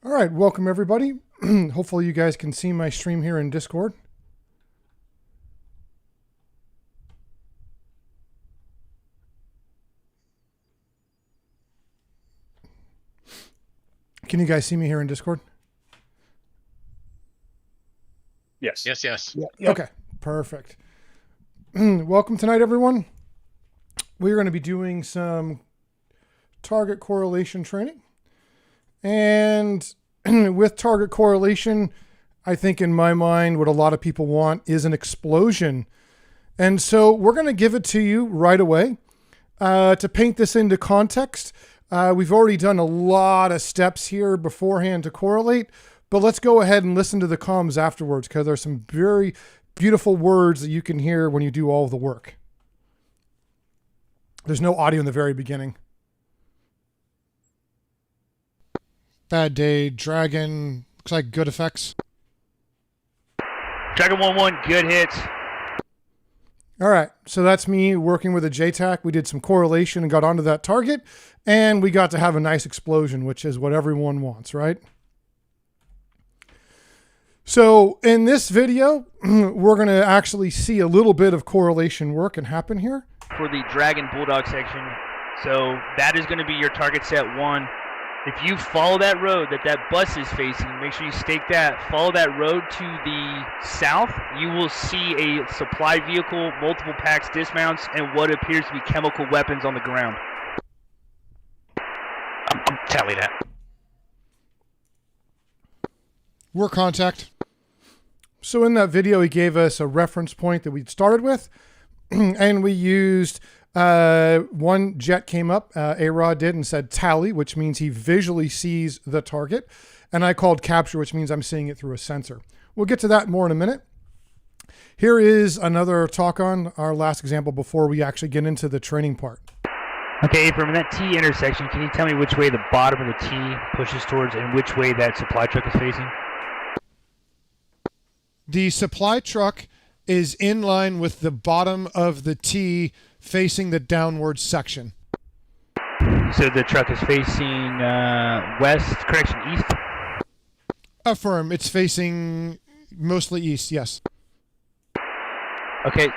All right, welcome everybody. Hopefully you guys can see my stream here in Discord. Can you guys see me here in Discord? Yes. Yes. Yeah. Okay, perfect. Welcome tonight, everyone. We're going to be doing some target correlation training. And with target correlation, I think in my mind, what a lot of people want is an explosion. And so we're going to give it to you right away. To paint this into context, we've already done a lot of steps here beforehand to correlate, but let's go ahead and listen to the comms afterwards, because there's some very beautiful words that you can hear when you do all of the work. There's no audio in the very beginning. Bad day, Dragon. Looks like good effects. Dragon 1-1, good hits. All right, so that's me working with a JTAC. We did some correlation and got onto that target, and we got to have a nice explosion, which is what everyone wants, right? So in this video, we're going to actually see a little bit of correlation work and happen here. For the Dragon Bulldog section, so that is going to be your target set 1. If you follow that road that bus is facing, make sure you stake that, follow that road to the south, you will see a supply vehicle, multiple packs, dismounts, and what appears to be chemical weapons on the ground. I'm tallying that. We're contact. So in that video, he gave us a reference point that we'd started with, and we used one jet came up, A-Rod did, and said tally, which means he visually sees the target. And I called capture, which means I'm seeing it through a sensor. We'll get to that more in a minute. Here is another talk on our last example before we actually get into the training part. Okay, from that T intersection, can you tell me which way the bottom of the T pushes towards and which way that supply truck is facing? The supply truck is in line with the bottom of the T facing the downward section. So the truck is facing east? Affirm, it's facing mostly east, yes. Okay,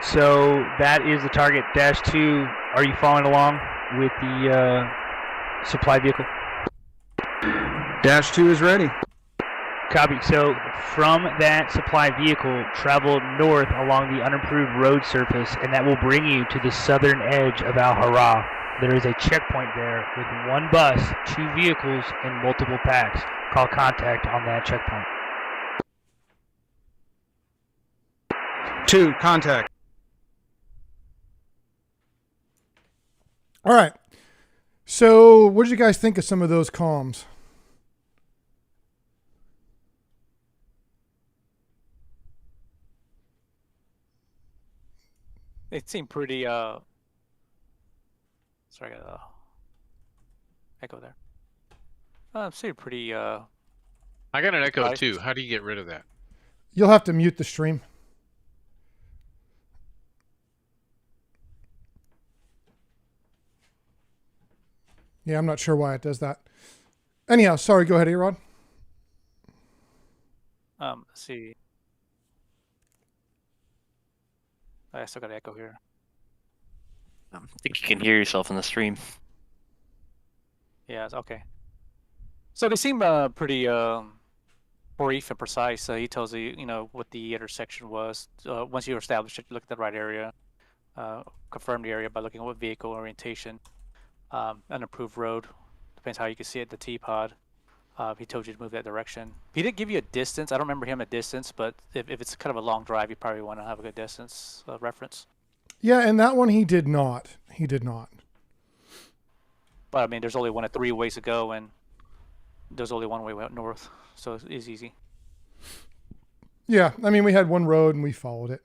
so that is the target. -2, are you following along with the supply vehicle? -2 is ready. Copy. So from that supply vehicle, travel north along the unimproved road surface, and that will bring you to the southern edge of Al-Hara. There is a checkpoint there with 1 bus, 2 vehicles, and multiple packs. Call contact on that checkpoint. 2, contact. All right. So what did you guys think of some of those comms? It seemed pretty, sorry, I got a echo there. It seemed pretty, I got an echo nice. too. How do you get rid of that? You'll have to mute the stream. Yeah, I'm not sure why it does that. Anyhow, sorry, go ahead, A-Rod. let's see. I still got an echo here. I think you can hear yourself in the stream. Yeah, okay. So they seem pretty brief and precise. He tells you, what the intersection was. Once you establish it, you look at the right area. Confirm the area by looking at what vehicle orientation. Unimproved road. Depends how you can see it, the T-pod. He told you to move that direction. He didn't give you a distance. I don't remember him a distance, but if it's kind of a long drive, you probably want to have a good distance reference. Yeah, and that one he did not. He did not. But I mean, there's only 3 ways to go, and there's only one way north, so it's easy. Yeah, I mean, we had one road and we followed it.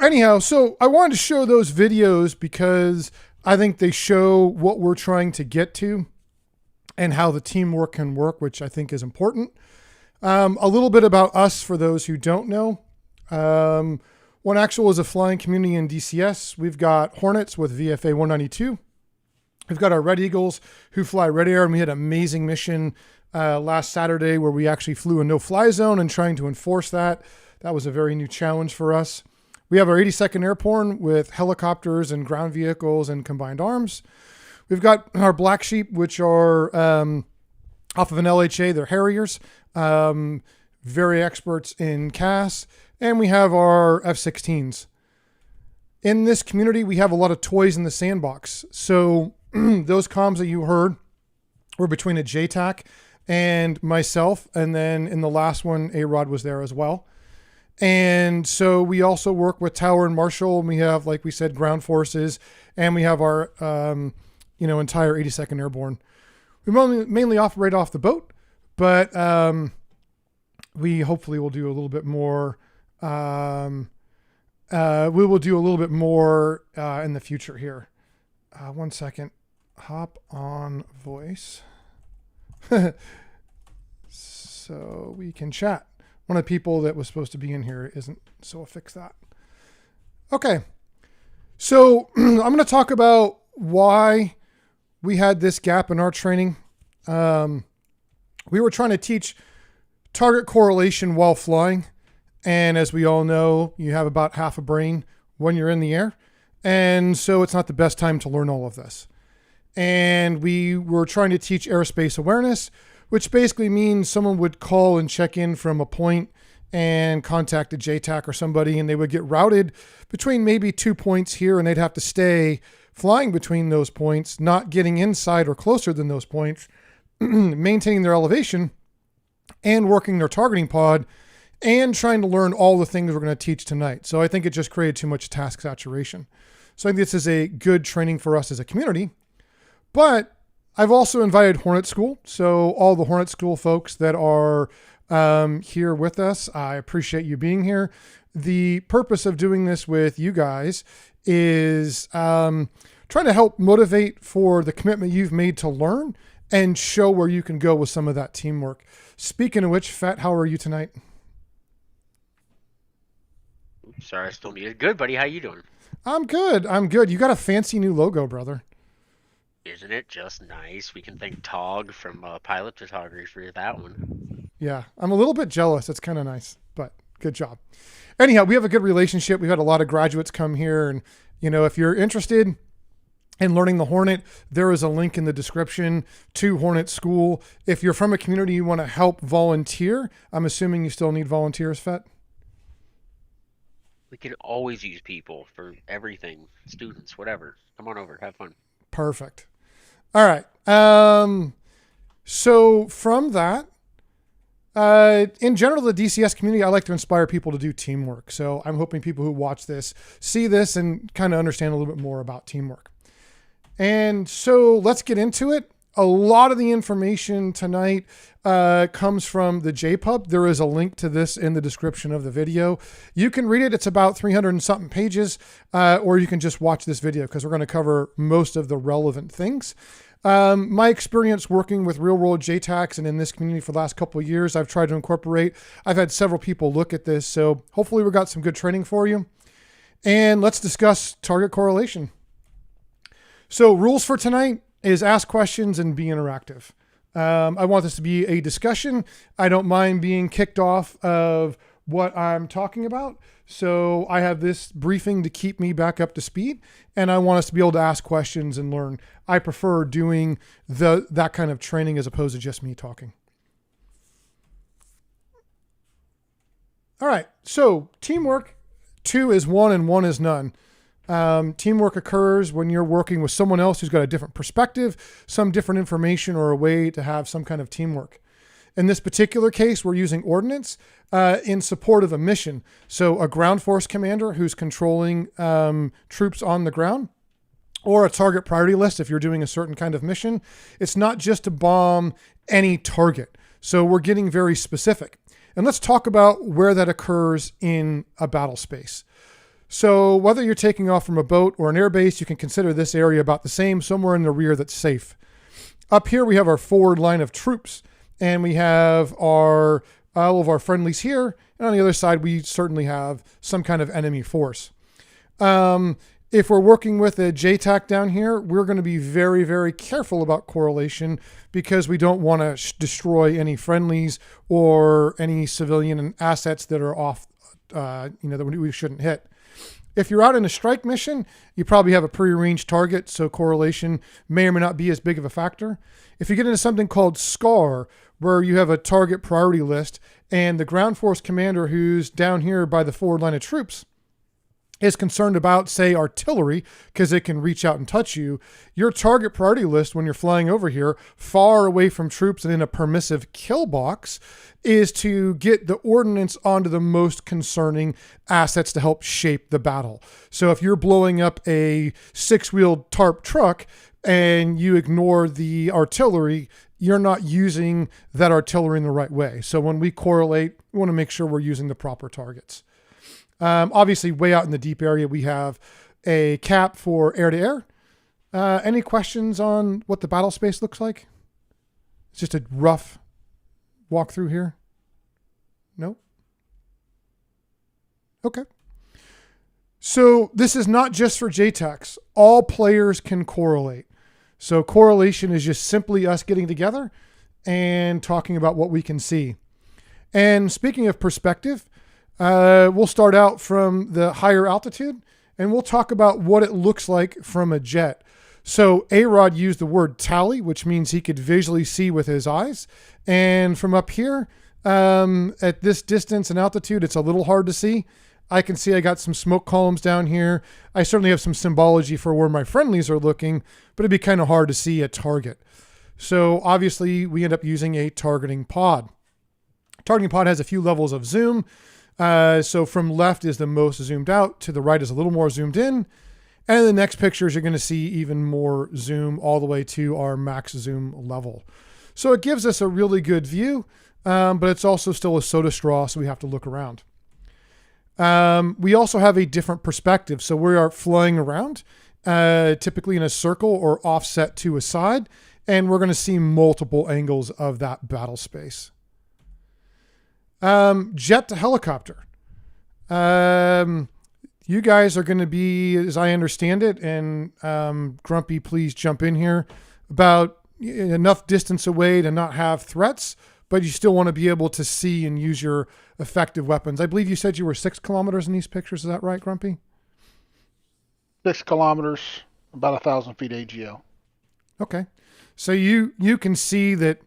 Anyhow, so I wanted to show those videos because I think they show what we're trying to get to and how the teamwork can work, which I think is important. A little bit about us for those who don't know. One Actual is a flying community in DCS. We've got Hornets with VFA 192. We've got our Red Eagles who fly Red Air, and we had an amazing mission last Saturday where we actually flew a no-fly zone and trying to enforce that. That was a very new challenge for us. We have our 82nd Airborne with helicopters and ground vehicles and combined arms. We've got our Black Sheep, which are off of an LHA. They're Harriers, very experts in CAS. And we have our F-16s. In this community, we have a lot of toys in the sandbox. So those comms that you heard were between a JTAC and myself. And then in the last one, A-Rod was there as well. And so we also work with Tower and Marshall, and we have, like we said, ground forces, and we have our, entire 82nd Airborne. We mainly operate off the boat, but we hopefully will do a little bit more. We will do a little bit more in the future here. 1 second. Hop on voice. So we can chat. One of the people that was supposed to be in here isn't, so I'll fix that. Okay. So I'm going to talk about why we had this gap in our training. We were trying to teach target correlation while flying. And as we all know, you have about half a brain when you're in the air. And so it's not the best time to learn all of this. And we were trying to teach airspace awareness, which basically means someone would call and check in from a point and contact a JTAC or somebody, and they would get routed between maybe 2 points here, and they'd have to stay flying between those points, not getting inside or closer than those points, maintaining their elevation and working their targeting pod and trying to learn all the things we're going to teach tonight. So I think it just created too much task saturation. So I think this is a good training for us as a community. But I've also invited Hornet School. So all the Hornet School folks that are here with us, I appreciate you being here. The purpose of doing this with you guys is trying to help motivate for the commitment you've made to learn and show where you can go with some of that teamwork. Speaking of which, Fat, how are you tonight? Sorry, I still muted. Good, buddy. How you doing? I'm good. You got a fancy new logo, brother. Isn't it just nice? We can thank Tog from Pilot Photography for that one. Yeah, I'm a little bit jealous. It's kind of nice, but good job. Anyhow, we have a good relationship. We've had a lot of graduates come here, and if you're interested in learning the Hornet, there is a link in the description to Hornet School. If you're from a community you want to help volunteer, I'm assuming you still need volunteers, Fet? We can always use people for everything. Students, whatever. Come on over. Have fun. Perfect. All right. So from that, in general, the DCS community, I like to inspire people to do teamwork. So I'm hoping people who watch this see this and kind of understand a little bit more about teamwork. And so let's get into it. A lot of the information tonight comes from the JPUB. There is a link to this in the description of the video. You can read it. It's about 300 and something pages, or you can just watch this video because we're going to cover most of the relevant things. My experience working with real world JTACs and in this community for the last couple of years, I've tried to incorporate. I've had several people look at this. So hopefully we got some good training for you. And let's discuss target correlation. So rules for tonight is ask questions and be interactive. I want this to be a discussion. I don't mind being kicked off of what I'm talking about. So I have this briefing to keep me back up to speed, and I want us to be able to ask questions and learn. I prefer doing that kind of training as opposed to just me talking. All right, so teamwork, 2 is 1 and 1 is none. Teamwork occurs when you're working with someone else who's got a different perspective, some different information, or a way to have some kind of teamwork. In this particular case, we're using ordinance in support of a mission. So a ground force commander who's controlling troops on the ground, or a target priority list if you're doing a certain kind of mission. It's not just to bomb any target. So we're getting very specific. And let's talk about where that occurs in a battle space. So whether you're taking off from a boat or an airbase, you can consider this area about the same, somewhere in the rear that's safe. Up here, we have our forward line of troops, and we have all of our friendlies here. And on the other side, we certainly have some kind of enemy force. If we're working with a JTAC down here, we're going to be very, very careful about correlation because we don't want to destroy any friendlies or any civilian assets that are off, that we shouldn't hit. If you're out in a strike mission, you probably have a prearranged target, so correlation may or may not be as big of a factor. If you get into something called SCAR, where you have a target priority list, and the ground force commander who's down here by the forward line of troops is concerned about, say, artillery, because it can reach out and touch you, your target priority list when you're flying over here, far away from troops and in a permissive kill box, is to get the ordinance onto the most concerning assets to help shape the battle. So if you're blowing up a 6-wheeled TARP truck and you ignore the artillery, you're not using that artillery in the right way. So when we correlate, we want to make sure we're using the proper targets. Obviously, way out in the deep area, we have a cap for air-to-air. Any questions on what the battle space looks like? It's just a rough walkthrough here. No? Okay. So this is not just for JTACs. All players can correlate. So correlation is just simply us getting together and talking about what we can see. And speaking of perspective, we'll start out from the higher altitude and we'll talk about what it looks like from a jet. So A-Rod used the word tally, which means he could visually see with his eyes. And from up here, at this distance and altitude, it's a little hard to see. I can see I got some smoke columns down here. I certainly have some symbology for where my friendlies are looking, but it'd be kind of hard to see a target. So obviously we end up using a targeting pod. Targeting pod has a few levels of zoom. So from left is the most zoomed out, to the right is a little more zoomed in. And in the next pictures, you're going to see even more zoom all the way to our max zoom level. So it gives us a really good view, but it's also still a soda straw, so we have to look around. We also have a different perspective. So we are flying around, typically in a circle or offset to a side, and we're going to see multiple angles of that battle space. Jet to helicopter. You guys are going to be, as I understand it, and Grumpy, please jump in here, about enough distance away to not have threats, but you still want to be able to see and use your effective weapons. I believe you said you were 6 kilometers in these pictures. Is that right, Grumpy? 6 kilometers, about 1,000 feet AGL. Okay. So you can see that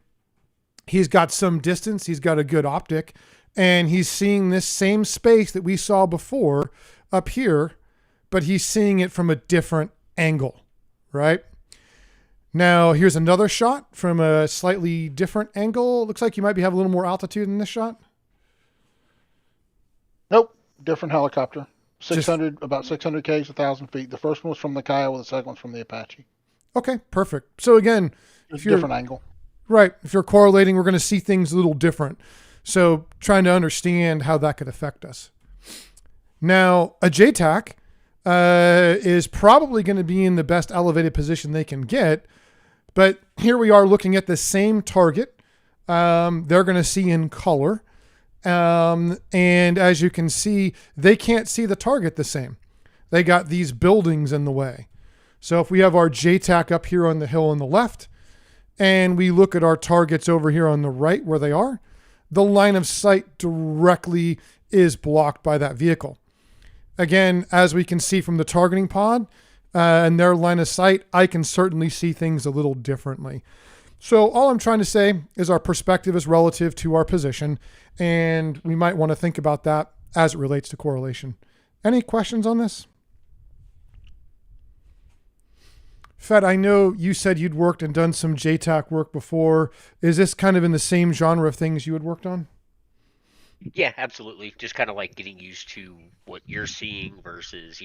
he's got some distance. He's got a good optic, and he's seeing this same space that we saw before up here, but he's seeing it from a different angle, right? Now, here's another shot from a slightly different angle. Looks like you might have a little more altitude in this shot. Nope, different helicopter. 600, about 600 Ks, 1,000 feet. The first one was from the Kiowa, the second one's from the Apache. Okay, perfect. So again, It's a different angle. Right. If you're correlating, we're going to see things a little different. So trying to understand how that could affect us. Now, a JTAC is probably going to be in the best elevated position they can get. But here we are looking at the same target. They're going to see in color. And as you can see, they can't see the target the same. They got these buildings in the way. So if we have our JTAC up here on the hill on the left, and we look at our targets over here on the right where they are, the line of sight directly is blocked by that vehicle. Again, as we can see from the targeting pod and their line of sight, I can certainly see things a little differently. So all I'm trying to say is our perspective is relative to our position, and we might want to think about that as it relates to correlation. Any questions on this? Fed, I know you said you'd worked and done some JTAC work before. Is this kind of in the same genre of things you had worked on? Yeah, absolutely. Just kind of like getting used to what you're seeing versus,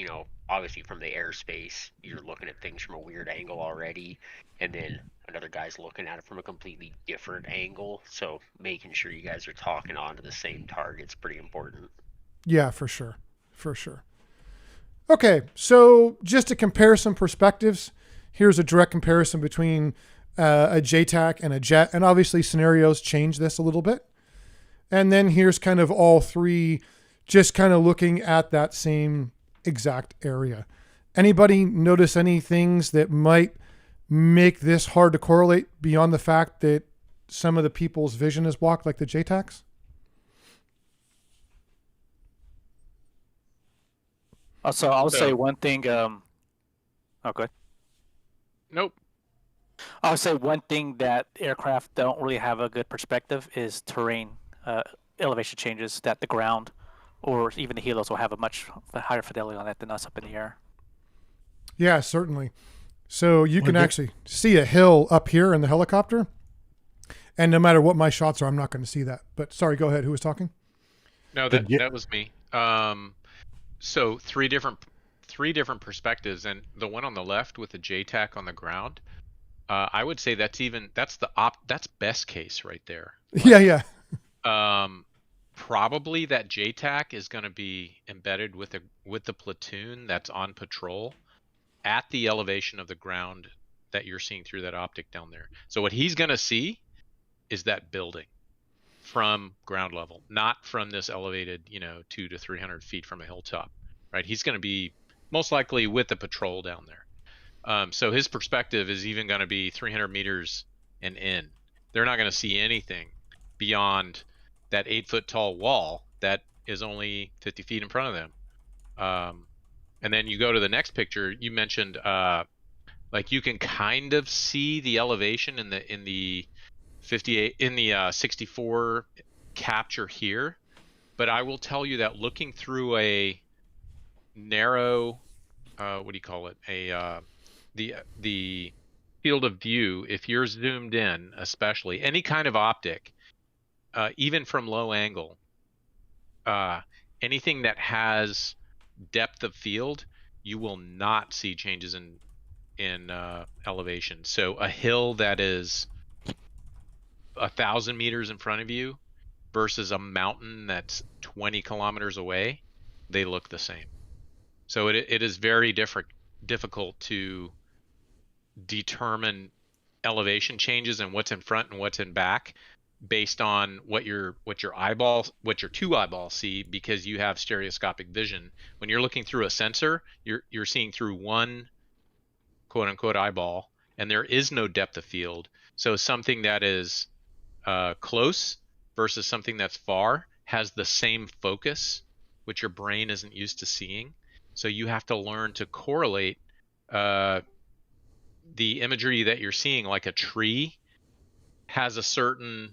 obviously from the airspace, you're looking at things from a weird angle already. And then another guy's looking at it from a completely different angle. So making sure you guys are talking onto the same target's pretty important. Yeah, for sure. For sure. Okay, so just to compare some perspectives, here's a direct comparison between a JTAC and a jet. And obviously scenarios change this a little bit. And then here's kind of all three, just kind of looking at that same exact area. Anybody notice any things that might make this hard to correlate beyond the fact that some of the people's vision is blocked, like the JTACs? Also, I'll say one thing. Okay. Nope. I'll say one thing that aircraft don't really have a good perspective is terrain, elevation changes that the ground or even the helos will have a much higher fidelity on that than us up in the air. Yeah, certainly. So you can actually see a hill up here in the helicopter, and no matter what my shots are, I'm not going to see that. But sorry, go ahead. Who was talking? No, that was me. So three different perspectives, and the one on the left with the JTAC on the ground, I would say that's best case right there. Yeah. Probably that JTAC is going to be embedded with the platoon that's on patrol at the elevation of the ground that you're seeing through that optic down there. So what he's going to see is that building from ground level, not from this elevated, 200 to 300 feet from a hilltop, right? He's going to be most likely with the patrol down there. So his perspective is even going to be 300 meters and in. They're not going to see anything beyond that 8-foot tall wall that is only 50 feet in front of them. And then you go to the next picture. You mentioned like you can kind of see the elevation in the 64 capture here, but I will tell you that looking through a narrow what do you call it, the field of view, if you're zoomed in, especially any kind of optic, even from low angle, anything that has depth of field, you will not see changes in elevation. So a hill that is 1,000 meters in front of you versus a mountain that's 20 kilometers away, they look the same. So it is very difficult to determine elevation changes and what's in front and what's in back based on what your two eyeballs see, because you have stereoscopic vision. When you're looking through a sensor, you're seeing through one quote unquote eyeball, and there is no depth of field. So something that is close versus something that's far has the same focus, which your brain isn't used to seeing. So you have to learn to correlate the imagery that you're seeing, like a tree has a certain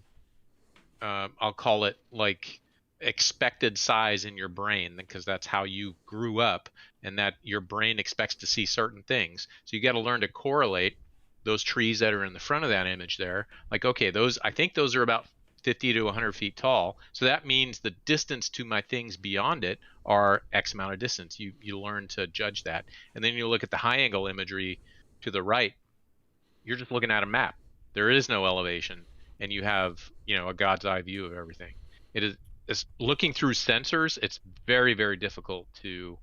I'll call it like expected size in your brain, because that's how you grew up, and that your brain expects to see certain things. So you got to learn to correlate those trees that are in the front of that image there. Like, okay, I think those are about 50 to 100 feet tall. So that means the distance to my things beyond it are X amount of distance. You learn to judge that. And then you look at the high angle imagery to the right, you're just looking at a map. There is no elevation, and you have, a God's eye view of everything. It's looking through sensors. It's very, very difficult to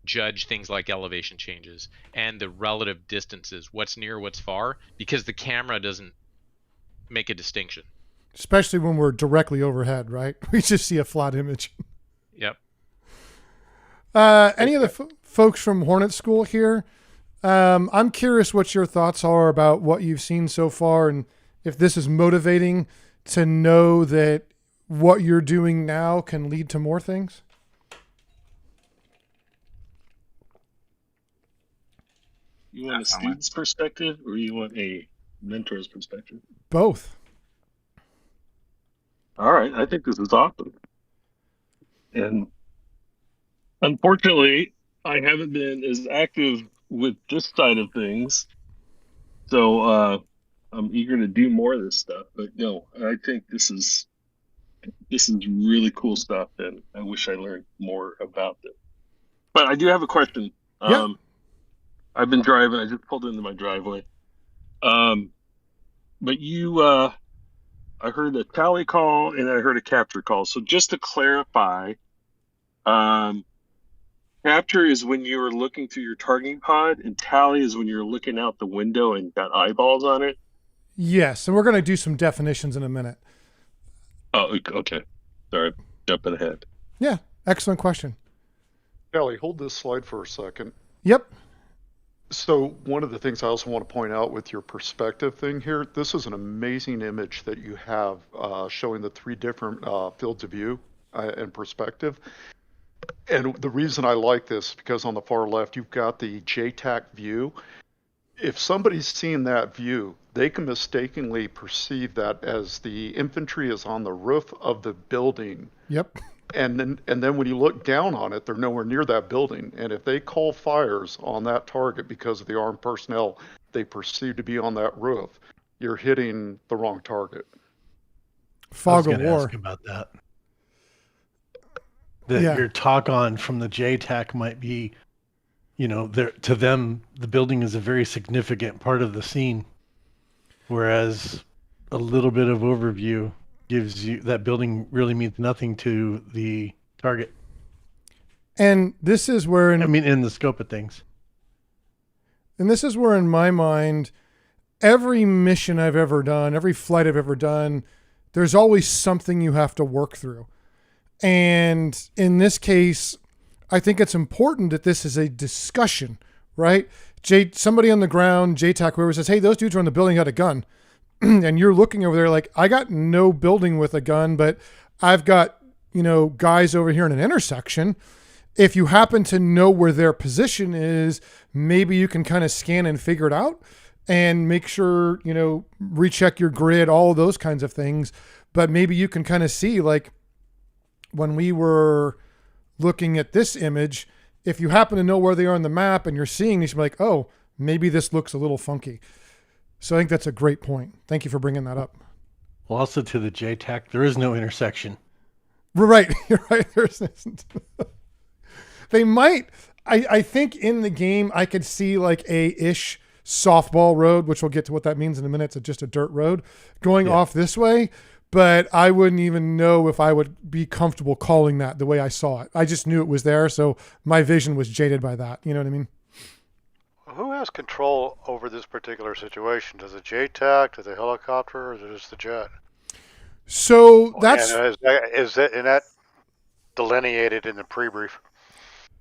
judge things like elevation changes and the relative distances, what's near, what's far, because the camera doesn't make a distinction. Especially when we're directly overhead, right? We just see a flat image. Yep. Any of the folks from Hornet School here? I'm curious what your thoughts are about what you've seen so far, and if this is motivating to know that what you're doing now can lead to more things. You want a student's perspective, or you want a mentor's perspective? Both. All right, I think this is awesome. And unfortunately, I haven't been as active with this side of things. So I'm eager to do more of this stuff. But no, I think this is really cool stuff, and I wish I learned more about it. But I do have a question. Yeah. I've been driving. I just pulled into my driveway. But you, I heard a tally call and I heard a capture call. So just to clarify, capture is when you were looking through your targeting pod, and tally is when you're looking out the window and got eyeballs on it. Yes, and we're going to do some definitions in a minute. Oh, okay. Sorry, jumping ahead. Yeah, excellent question. Kelly, hold this slide for a second. Yep. So one of the things I also want to point out with your perspective thing here, this is an amazing image that you have showing the 3 different fields of view and perspective. And the reason I like this is because on the far left, you've got the JTAC view. If somebody's seeing that view, they can mistakenly perceive that as the infantry is on the roof of the building. Yep. And then when you look down on it, they're nowhere near that building. And if they call fires on that target because of the armed personnel they perceive to be on that roof, you're hitting the wrong target. Fog of war. Ask about that. That your talk-on from the JTAC might be, to them, the building is a very significant part of the scene, whereas a little bit of overview gives you that building really means nothing to the target. And this is where, in the scope of things. And this is where, in my mind, every mission I've ever done, every flight I've ever done, there's always something you have to work through. And in this case, I think it's important that this is a discussion, right? Somebody on the ground, JTAC, whoever says, hey, those dudes are in the building, had a gun. And you're looking over there like, I got no building with a gun, but I've got, guys over here in an intersection. If you happen to know where their position is, maybe you can kind of scan and figure it out and make sure, recheck your grid, all of those kinds of things. But maybe you can kind of see, like, when we were looking at this image, if you happen to know where they are on the map and you're seeing these, you're like, oh, maybe this looks a little funky. So I think that's a great point. Thank you for bringing that up. Well, also to the JTAC, there is no intersection. Right. You're right. There isn't. They might, I think in the game, I could see like a-ish softball road, which we'll get to what that means in a minute. It's just a dirt road going off this way. But I wouldn't even know if I would be comfortable calling that the way I saw it. I just knew it was there. So my vision was jaded by that. You know what I mean? Who has control over this particular situation? Does the JTAC, does the helicopter, or is it just the jet? So that's... And is that delineated in the pre-brief?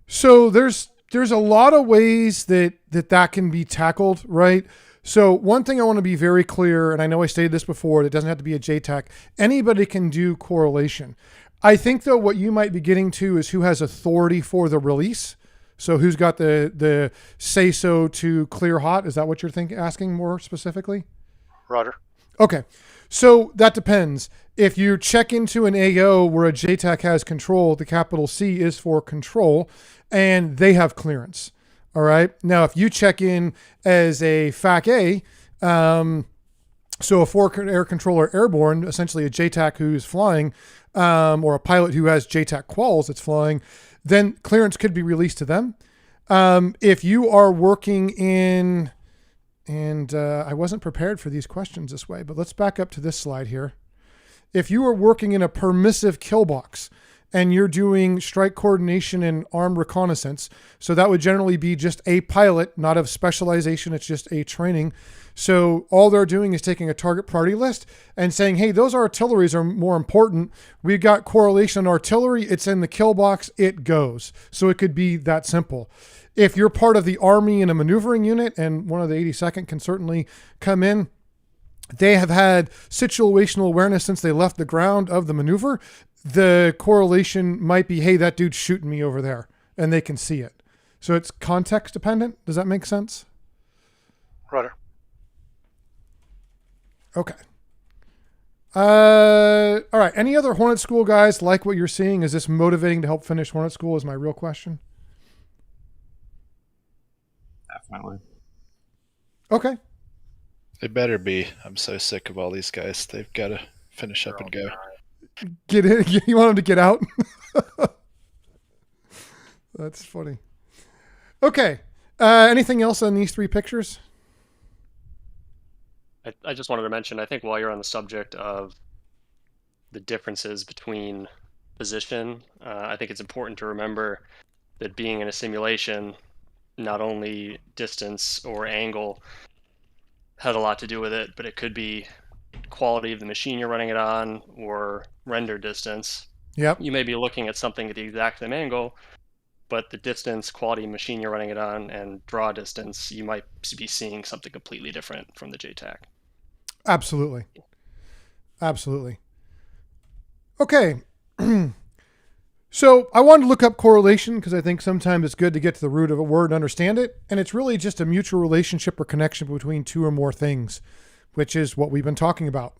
So there's a lot of ways that can be tackled, right? So one thing I want to be very clear, and I know I stated this before, it doesn't have to be a JTAC. Anybody can do correlation. I think, though, what you might be getting to is who has authority for the release. So who's got the say-so to clear hot? Is that what you're asking more specifically? Roger. Okay. So that depends. If you check into an AO where a JTAC has control, the capital C is for control, and they have clearance. All right. Now, if you check in as a FAC A, so a forward air controller airborne, essentially a JTAC who's flying, or a pilot who has JTAC quals that's flying, then clearance could be released to them. If you are working in, and I wasn't prepared for these questions this way, but let's back up to this slide here. If you are working in a permissive kill box and you're doing strike coordination and armed reconnaissance, so that would generally be just a pilot, not of specialization, it's just a training. So all they're doing is taking a target priority list and saying, hey, those artilleries are more important. We've got correlation on artillery. It's in the kill box. It goes. So it could be that simple. If you're part of the Army in a maneuvering unit, and one of the 82nd can certainly come in, they have had situational awareness since they left the ground of the maneuver. The correlation might be, hey, that dude's shooting me over there, and they can see it. So it's context dependent. Does that make sense? Roger. Okay. All right. Any other Hornet School guys like what you're seeing? Is this motivating to help finish Hornet School is my real question. Definitely. Okay. They better be. I'm so sick of all these guys. They've got to finish up and go. Get in. You want them to get out? That's funny. Okay. Anything else on these 3 pictures? I just wanted to mention, I think while you're on the subject of the differences between position, I think it's important to remember that being in a simulation, not only distance or angle had a lot to do with it, but it could be quality of the machine you're running it on or render distance. Yep. You may be looking at something at the exact same angle, but the distance, quality machine you're running it on, and draw distance, you might be seeing something completely different from the JTAC. Absolutely. Absolutely. Okay. So I wanted to look up correlation because I think sometimes it's good to get to the root of a word and understand it. And it's really just a mutual relationship or connection between two or more things, which is what we've been talking about.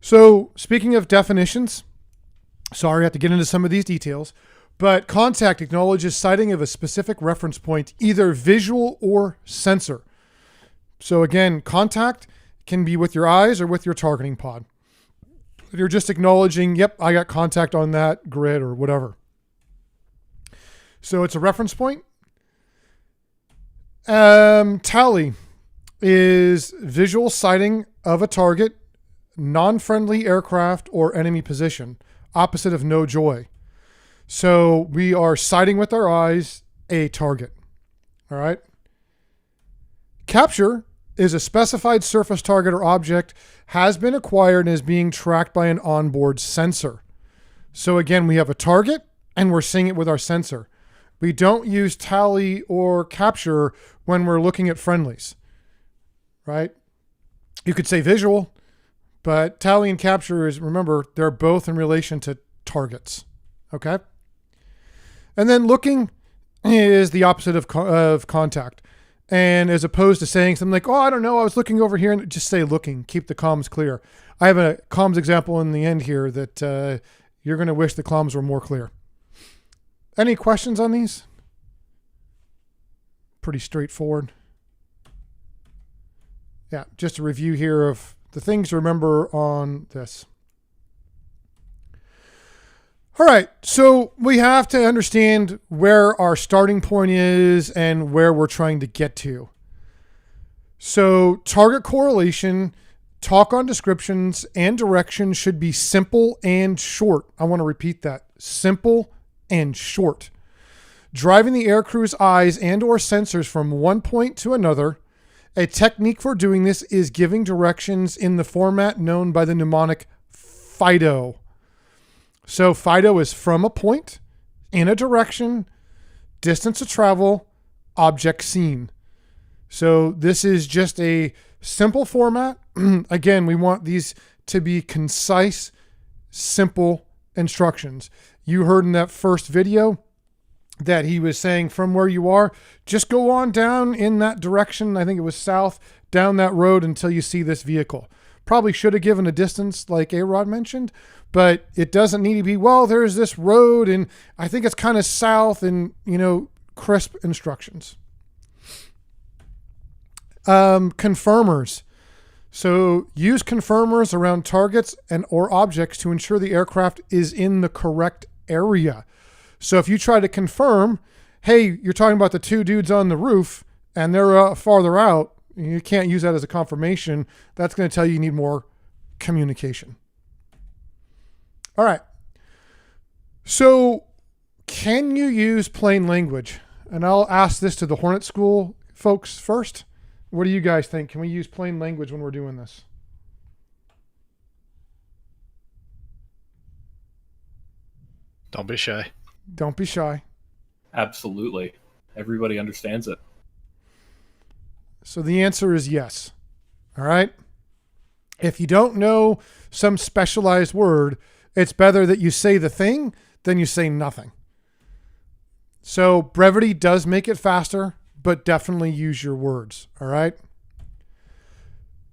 So speaking of definitions, sorry, I have to get into some of these details, but contact acknowledges sighting of a specific reference point, either visual or sensor. So again, contact can be with your eyes or with your targeting pod. You're just acknowledging, yep, I got contact on that grid or whatever. So it's a reference point. Tally is visual sighting of a target, non-friendly aircraft or enemy position, opposite of no joy. So we are sighting with our eyes a target. All right. Capture is a specified surface target or object has been acquired and is being tracked by an onboard sensor. So again, we have a target and we're seeing it with our sensor. We don't use tally or capture when we're looking at friendlies, right? You could say visual, but tally and capture is, remember, they're both in relation to targets, okay? And then looking is the opposite of contact. And as opposed to saying something like, oh, I don't know, I was looking over here, and just say looking, keep the comms clear. I have a comms example in the end here that you're going to wish the comms were more clear. Any questions on these? Pretty straightforward. Yeah, just a review here of the things to remember on this. All right, so we have to understand where our starting point is and where we're trying to get to. So target correlation, talk-on descriptions, and directions should be simple and short. I want to repeat that. Simple and short. Driving the aircrew's eyes and or sensors from one point to another. A technique for doing this is giving directions in the format known by the mnemonic FIDO. So FIDO is from a point, in a direction, distance to travel, object seen. So this is just a simple format. Again, we want these to be concise, simple instructions. You heard in that first video that he was saying from where you are, just go on down in that direction. I think it was south, down that road until you see this vehicle. Probably should have given a distance like A-Rod mentioned, but it doesn't need to be, well, there's this road and I think it's kind of south and, crisp instructions. Confirmers. So use confirmers around targets and or objects to ensure the aircraft is in the correct area. So if you try to confirm, hey, you're talking about the two dudes on the roof and they're farther out, you can't use that as a confirmation. That's going to tell you need more communication. All right. So can you use plain language? And I'll ask this to the Hornet School folks first. What do you guys think? Can we use plain language when we're doing this? Don't be shy. Don't be shy. Absolutely. Everybody understands it. So the answer is yes. All right. If you don't know some specialized word, it's better that you say the thing than you say nothing. So brevity does make it faster, but definitely use your words. All right.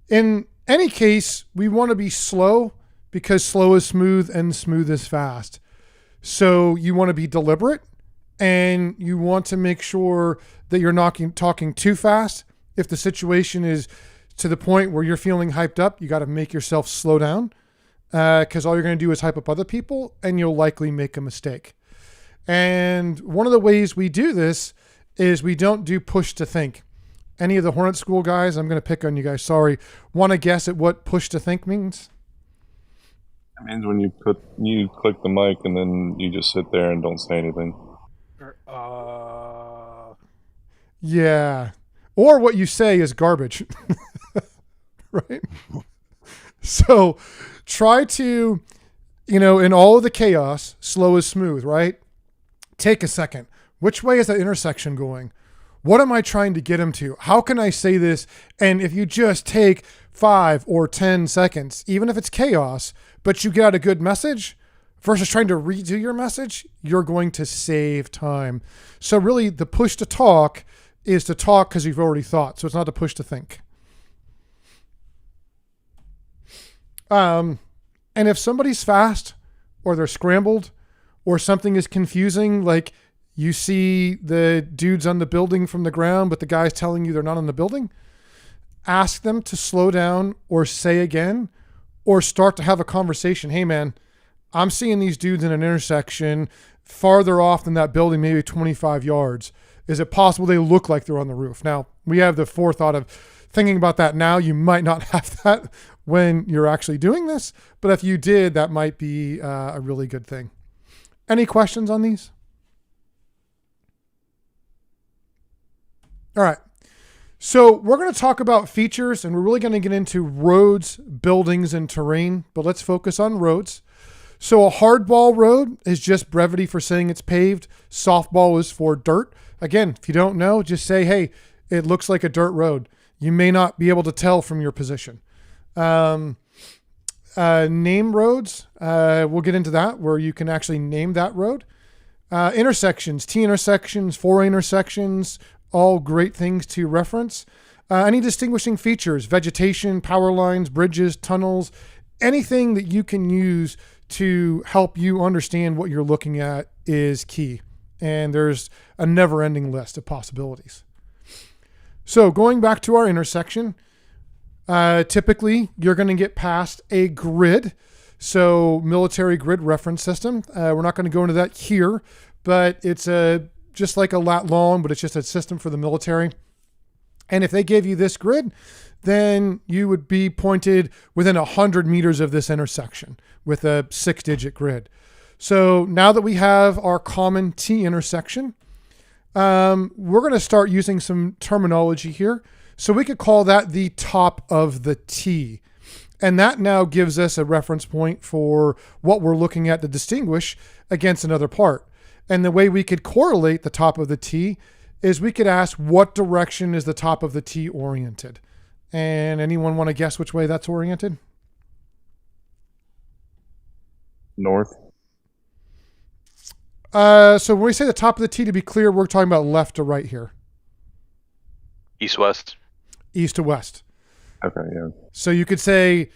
In any case, we want to be slow because slow is smooth and smooth is fast. So you want to be deliberate and you want to make sure that you're not talking too fast. If the situation is to the point where you're feeling hyped up, you got to make yourself slow down because all you're going to do is hype up other people and you'll likely make a mistake. And one of the ways we do this is we don't do push to think. Any of the Hornet School guys, I'm going to pick on you guys, sorry, want to guess at what push to think means? It means when you click the mic and then you just sit there and don't say anything. Yeah. Or what you say is garbage, right? So try to, in all of the chaos, slow is smooth, right? Take a second, Which way is that intersection going? What am I trying to get him to? How can I say this? And if you just take 5 or 10 seconds, even if it's chaos, but you get out a good message versus trying to redo your message, you're going to save time. So really the push to talk is to talk because you've already thought. So it's not a push to think. And if somebody's fast or they're scrambled or something is confusing, like you see the dudes on the building from the ground, but the guy's telling you they're not on the building, ask them to slow down or say again, or start to have a conversation. Hey man, I'm seeing these dudes in an intersection farther off than that building, maybe 25 yards. Is it possible they look like they're on the roof? Now, we have the forethought of thinking about that now. You might not have that when you're actually doing this, but if you did, that might be a really good thing. Any questions on these? All right. So we're going to talk about features, and we're really going to get into roads, buildings, and terrain, but let's focus on roads. So a hardball road is just brevity for saying it's paved. Softball is for dirt. Again, if you don't know, just say, hey, it looks like a dirt road. You may not be able to tell from your position. Name roads. We'll get into that, where you can actually name that road. Intersections, T-intersections, 4 intersections, all great things to reference. Any distinguishing features, vegetation, power lines, bridges, tunnels, anything that you can use to help you understand what you're looking at is key. And there's a never-ending list of possibilities. So going back to our intersection, typically you're going to get past a grid. So military grid reference system. We're not going to go into that here, but it's just like a lat long, but it's just a system for the military. And if they gave you this grid, then you would be pointed within 100 meters of this intersection with a 6-digit grid. So now that we have our common T intersection, we're going to start using some terminology here. So we could call that the top of the T. And that now gives us a reference point for what we're looking at to distinguish against another part. And the way we could correlate the top of the T is we could ask, what direction is the top of the T oriented? And anyone want to guess which way that's oriented? North. So when we say the top of the T, to be clear, we're talking about left to right here. East-west. East to west. Okay, yeah. So you could say,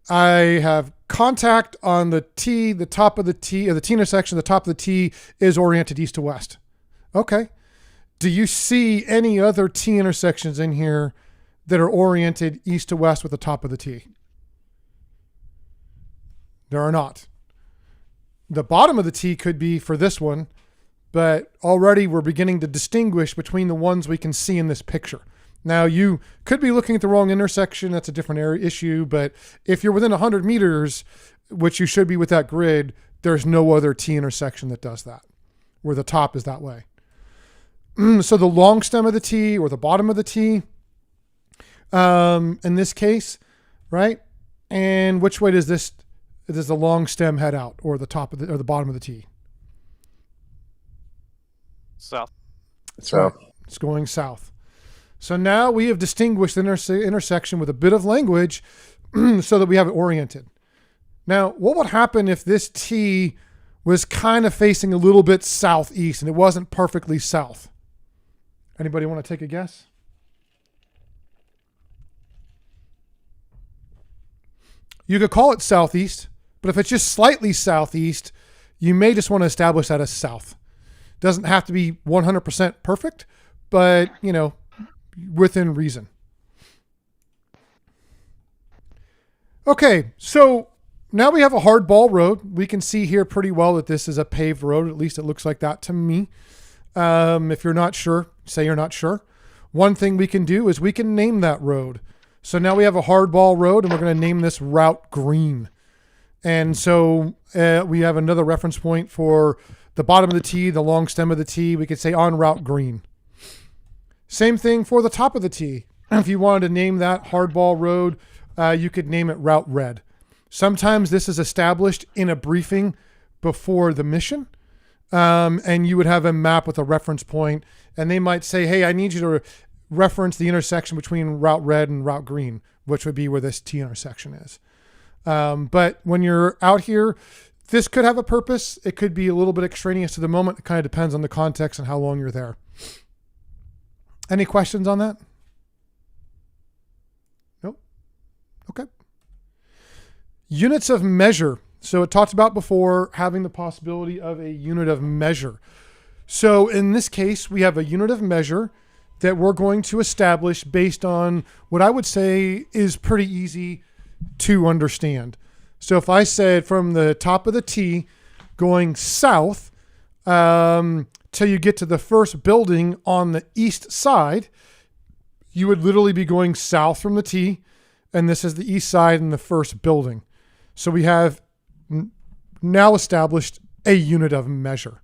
I have contact on the T, the top of the T, or the T intersection, the top of the T is oriented east to west. Okay. Do you see any other T intersections in here that are oriented east to west with the top of the T? There are not. The bottom of the T could be for this one, but already we're beginning to distinguish between the ones we can see in this picture. Now, you could be looking at the wrong intersection. That's a different issue. But if you're within 100 meters, which you should be with that grid, there's no other T intersection that does that, where the top is that way. So the long stem of the T or the bottom of the T, in this case, right? And which way does the long stem head out, or the top of or the bottom of the T? South. South. Right. It's going south. So now we have distinguished the intersection with a bit of language so that we have it oriented. Now, what would happen if this T was kind of facing a little bit southeast and it wasn't perfectly south? Anybody want to take a guess? You could call it southeast, but if it's just slightly southeast, you may just want to establish that as south. Doesn't have to be 100% perfect, but, you know, within reason. Okay, so now we have a hardball road. We can see here pretty well that this is a paved road. At least it looks like that to me. If you're not sure, say you're not sure. One thing we can do is we can name that road. So now we have a hardball road, and we're going to name this Route Green. And so we have another reference point for the bottom of the T, the long stem of the T. We could say on Route Green. Same thing for the top of the T. If you wanted to name that hardball road, you could name it Route Red. Sometimes this is established in a briefing before the mission. and you would have a map with a reference point, and they might say, hey, I need you to reference the intersection between route red and route green, which would be where this T intersection is. But when you're out here, this could have a purpose. It could be a little bit extraneous to the moment. It kind of depends on the context and how long you're there. Any questions on that? Nope. Okay. Units of measure. So it talked about before having the possibility of a unit of measure. So in this case, we have a unit of measure that we're going to establish based on what I would say is pretty easy to understand. So if I said from the top of the T going south till you get to the first building on the east side, you would literally be going south from the T, and this is the east side and the first building. So we have now established a unit of measure.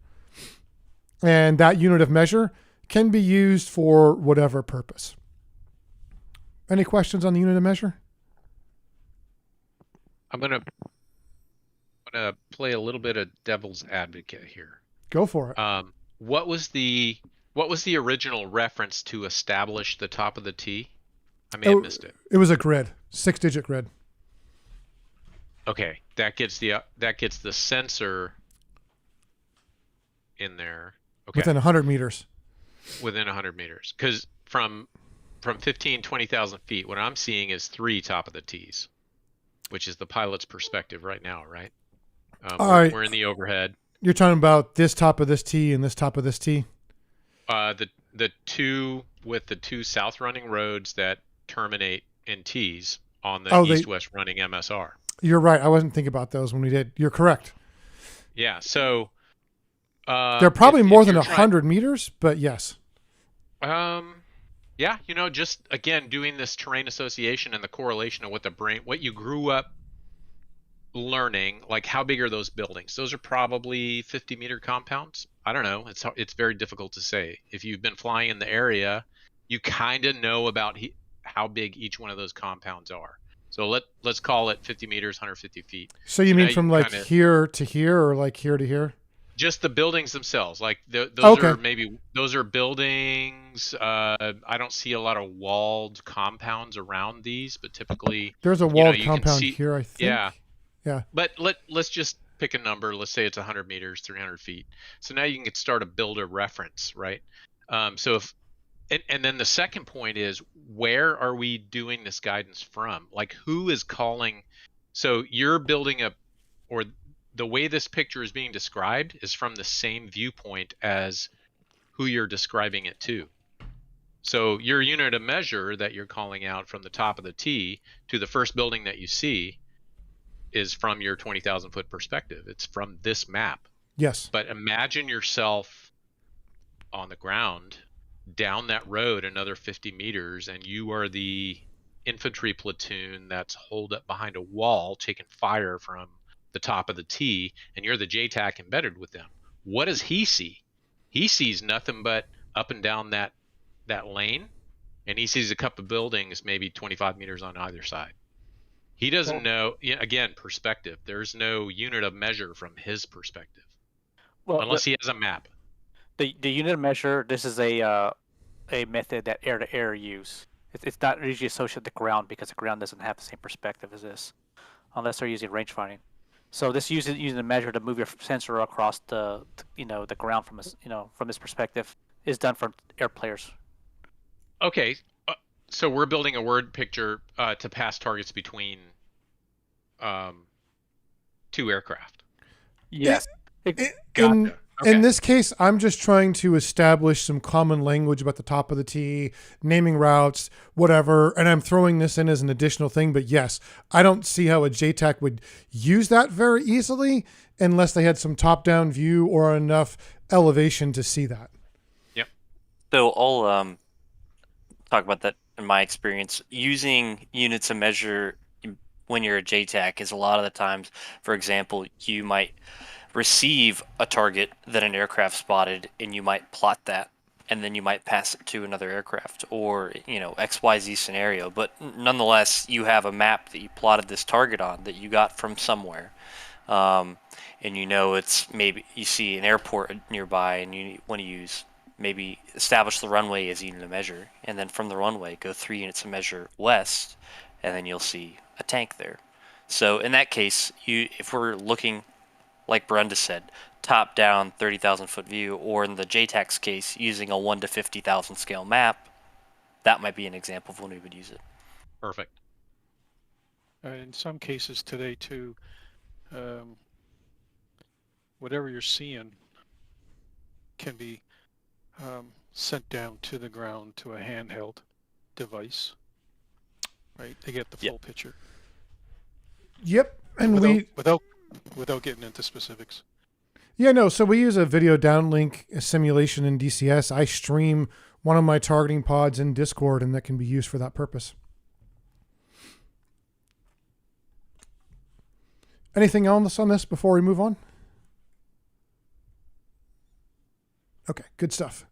And that unit of measure can be used for whatever purpose. Any questions on the unit of measure? I'm gonna play a little bit of devil's advocate here. Go for it. What was the original reference to establish the top of the T? I may have missed it. It was a grid, 6-digit grid. Okay, that gets the sensor in there. Okay. Within 100 meters. Within 100 meters, because from 15, 20,000 feet, what I'm seeing is 3 top of the T's, which is the pilot's perspective right now, right? We're in the overhead. You're talking about this top of this T and this top of this T? The two with the 2 south running roads that terminate in T's on the east-west running MSR. You're right. I wasn't thinking about those when we did. You're correct. Yeah. So they're probably more than 100 meters, but yes. Yeah. Just again doing this terrain association and the correlation of what you grew up learning, like how big are those buildings? Those are probably 50-meter compounds. I don't know. It's very difficult to say. If you've been flying in the area, you kind of know about how big each one of those compounds are. So let's call it 50 meters, 150 feet. So you mean from like here to here, or like here to here? Just the buildings themselves. Like those are buildings. I don't see a lot of walled compounds around these, but typically there's a walled compound here, I think. Yeah. But let's just pick a number. Let's say it's 100 meters, 300 feet. So now you can start to build a reference, right? So if and then the second point is, where are we doing this guidance from? Like, who is calling? So you're building or the way this picture is being described is from the same viewpoint as who you're describing it to. So your unit of measure that you're calling out from the top of the T to the first building that you see is from your 20,000 foot perspective. It's from this map. Yes. But imagine yourself on the ground down that road another 50 meters, and you are the infantry platoon that's holed up behind a wall taking fire from the top of the T, and you're the JTAC embedded with them. What does he see? He sees nothing but up and down that lane, and he sees a couple of buildings maybe 25 meters on either side. He doesn't know, again, perspective. There's no unit of measure from his perspective, unless he has a map. The unit of measure, this is a method that air-to-air use. It's not usually associated with the ground, because the ground doesn't have the same perspective as this, unless they're using range finding. So this using the measure to move your sensor across the ground from this perspective is done for air players. Okay, so we're building a word picture to pass targets between 2 aircraft. Yes. In this case, I'm just trying to establish some common language about the top of the T, naming routes, whatever, and I'm throwing this in as an additional thing. But yes, I don't see how a JTAC would use that very easily unless they had some top-down view or enough elevation to see that. Yep. So I'll talk about that in my experience. Using units of measure when you're a JTAC is a lot of the times, for example, you might receive a target that an aircraft spotted, and you might plot that, and then you might pass it to another aircraft, or XYZ scenario. But nonetheless, you have a map that you plotted this target on that you got from somewhere. and you know it's maybe you see an airport nearby, and you want to use maybe establish the runway as a unit of measure, and then from the runway go 3 units of measure west, and then you'll see a tank there. So in that case, if we're looking, like Brenda said, top down 30,000 foot view, or in the JTAC's case, using a 1 to 50,000 scale map, that might be an example of when we would use it. Perfect. In some cases today too, whatever you're seeing can be sent down to the ground to a handheld device, right? They get the full picture. Yep, and without getting into specifics. Yeah, no. So we use a video downlink simulation in DCS. I stream one of my targeting pods in Discord, and that can be used for that purpose. Anything else on this before we move on? Okay, good stuff.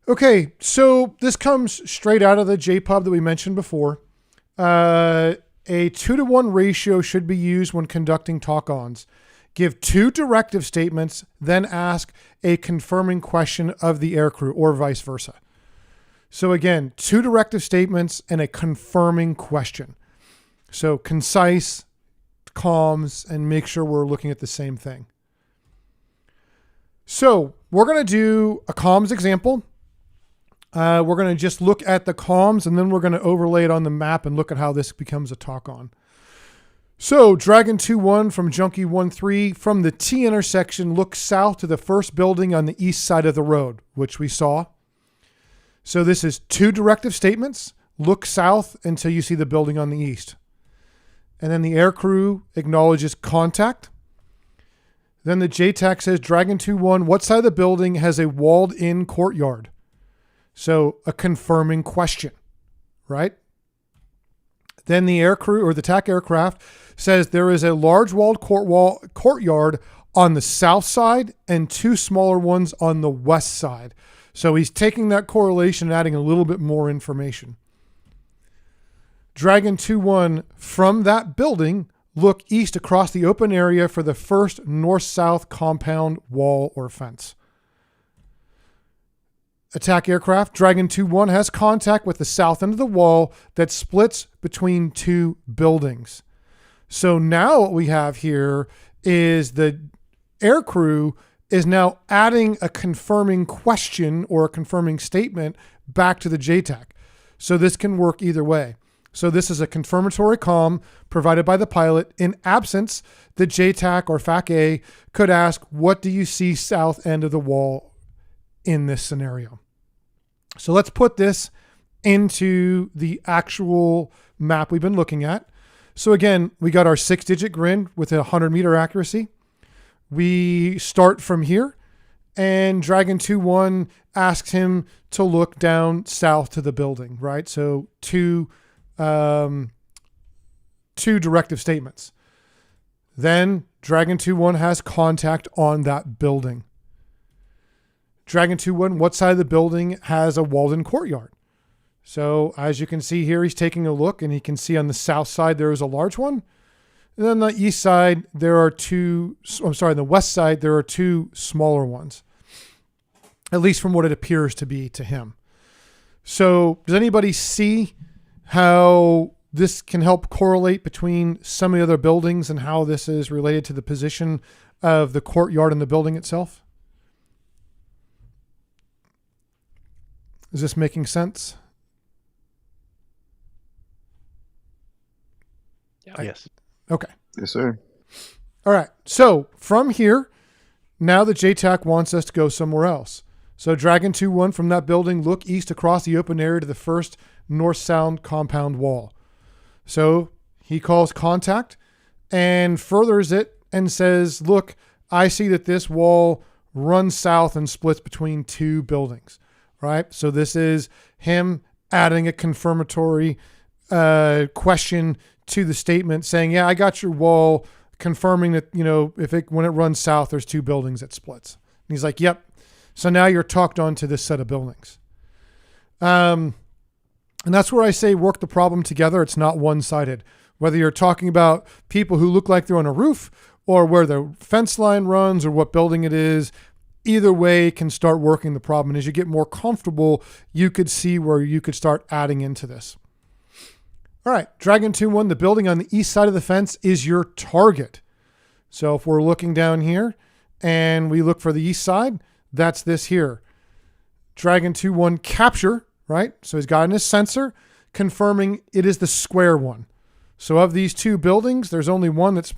Okay, so this comes straight out of the JPUB that we mentioned before. A 2-to-1 ratio should be used when conducting talk-ons. Give 2 directive statements, then ask a confirming question of the aircrew, or vice versa. So again, 2 directive statements and a confirming question. So concise, comms, and make sure we're looking at the same thing. So we're going to do a comms example. We're going to just look at the comms, and then we're going to overlay it on the map and look at how this becomes a talk-on. So Dragon 2-1 from Junkie 1-3, from the T intersection, look south to the first building on the east side of the road, which we saw. So this is 2 directive statements. Look south until you see the building on the east. And then the aircrew acknowledges contact. Then the JTAC says, Dragon 2-1, what side of the building has a walled-in courtyard? So a confirming question, right? Then the aircrew, or the TAC aircraft, says there is a large walled courtyard on the south side and 2 smaller ones on the west side. So he's taking that correlation and adding a little bit more information. Dragon 2-1, from that building, look east across the open area for the first north-south compound wall or fence. Attack aircraft, Dragon 2-1 has contact with the south end of the wall that splits between 2 buildings. So now what we have here is the aircrew is now adding a confirming question or a confirming statement back to the JTAC. So this can work either way. So this is a confirmatory comm provided by the pilot. In absence, the JTAC or FAC-A could ask, what do you see south end of the wall in this scenario? So let's put this into the actual map we've been looking at. So again, we got our 6-digit grid with a 100-meter accuracy. We start from here, and Dragon 2-1 asks him to look down south to the building, right? So two directive statements. Then Dragon 2-1 has contact on that building. Dragon 2-1, what side of the building has a walled-in courtyard? So as you can see here, he's taking a look, and he can see on the south side there is a large one. And then on the east side, there are 2, I'm sorry, on the west side, there are 2 smaller ones, at least from what it appears to be to him. So does anybody see how this can help correlate between some of the other buildings and how this is related to the position of the courtyard and the building itself? Is this making sense? Yes. Okay. Yes, sir. All right. So from here, now the JTAC wants us to go somewhere else. So Dragon 2-1, from that building, look east across the open area to the first north-south compound wall. So he calls contact and furthers it and says, look, I see that this wall runs south and splits between 2 buildings, right? So this is him adding a confirmatory question to the statement saying, yeah, I got your wall, confirming that, you know, when it runs south, there's 2 buildings that splits. And he's like, yep. So now you're talked on to this set of buildings. And that's where I say work the problem together. It's not one-sided. Whether you're talking about people who look like they're on a roof or where the fence line runs or what building it is, either way can start working the problem. And as you get more comfortable, you could see where you could start adding into this. All right, Dragon 2-1, the building on the east side of the fence is your target. So if we're looking down here and we look for the east side, that's this here. Dragon 2-1 capture, right? So he's got in his sensor confirming it is the square one. So of these two buildings, there's only one that's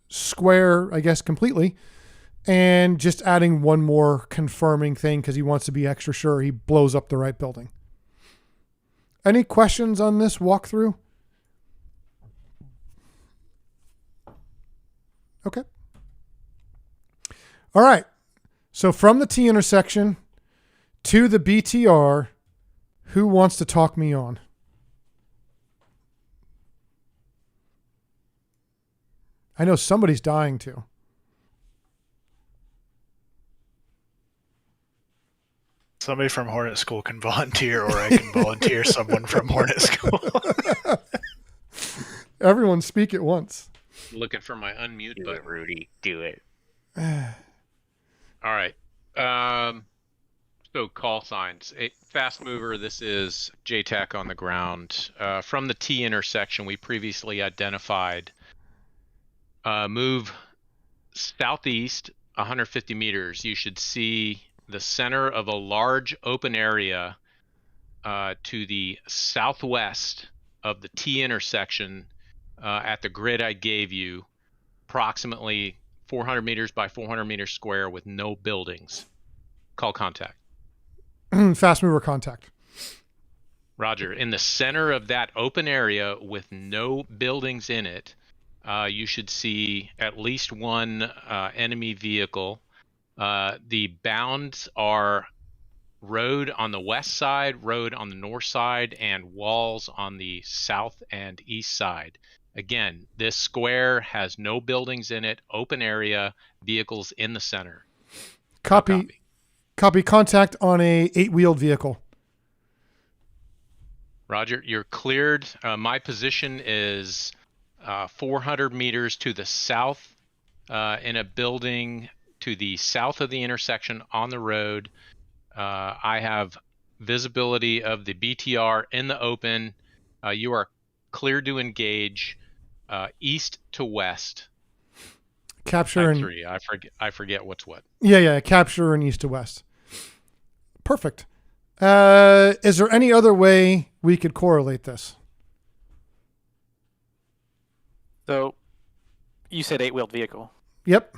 square, I guess, completely. And just adding one more confirming thing because he wants to be extra sure he blows up the right building. Any questions on this walkthrough? Okay. All right. So from the T intersection to the BTR, who wants to talk me on? I know somebody's dying to. Somebody from Hornet School can volunteer, or I can volunteer someone from Hornet School. Everyone speak at once. Looking for my unmute Do button. it, Rudy. Do it. All right. So call signs. A fast mover, this is JTAC on the ground. From the T intersection, we previously identified move southeast 150 meters. You should see the center of a large open area to the southwest of the T intersection at the grid I gave you, approximately 400 meters by 400 meters square with no buildings. Call contact. Fast mover contact. Roger. In the center of that open area with no buildings in it, you should see at least one enemy vehicle. The bounds are road on the west side, road on the north side, and walls on the south and east side. Again, this square has no buildings in it, open area, vehicles in the center. Copy contact on a 8-wheeled vehicle. Roger, you're cleared. My position is 400 meters to the south in a building to the south of the intersection on the road. I have visibility of the BTR in the open. You are clear to engage east to west. Capture and 3. I forget what's what. Yeah, capture and east to west. Perfect. Is there any other way we could correlate this? So, you said 8-wheeled vehicle. Yep.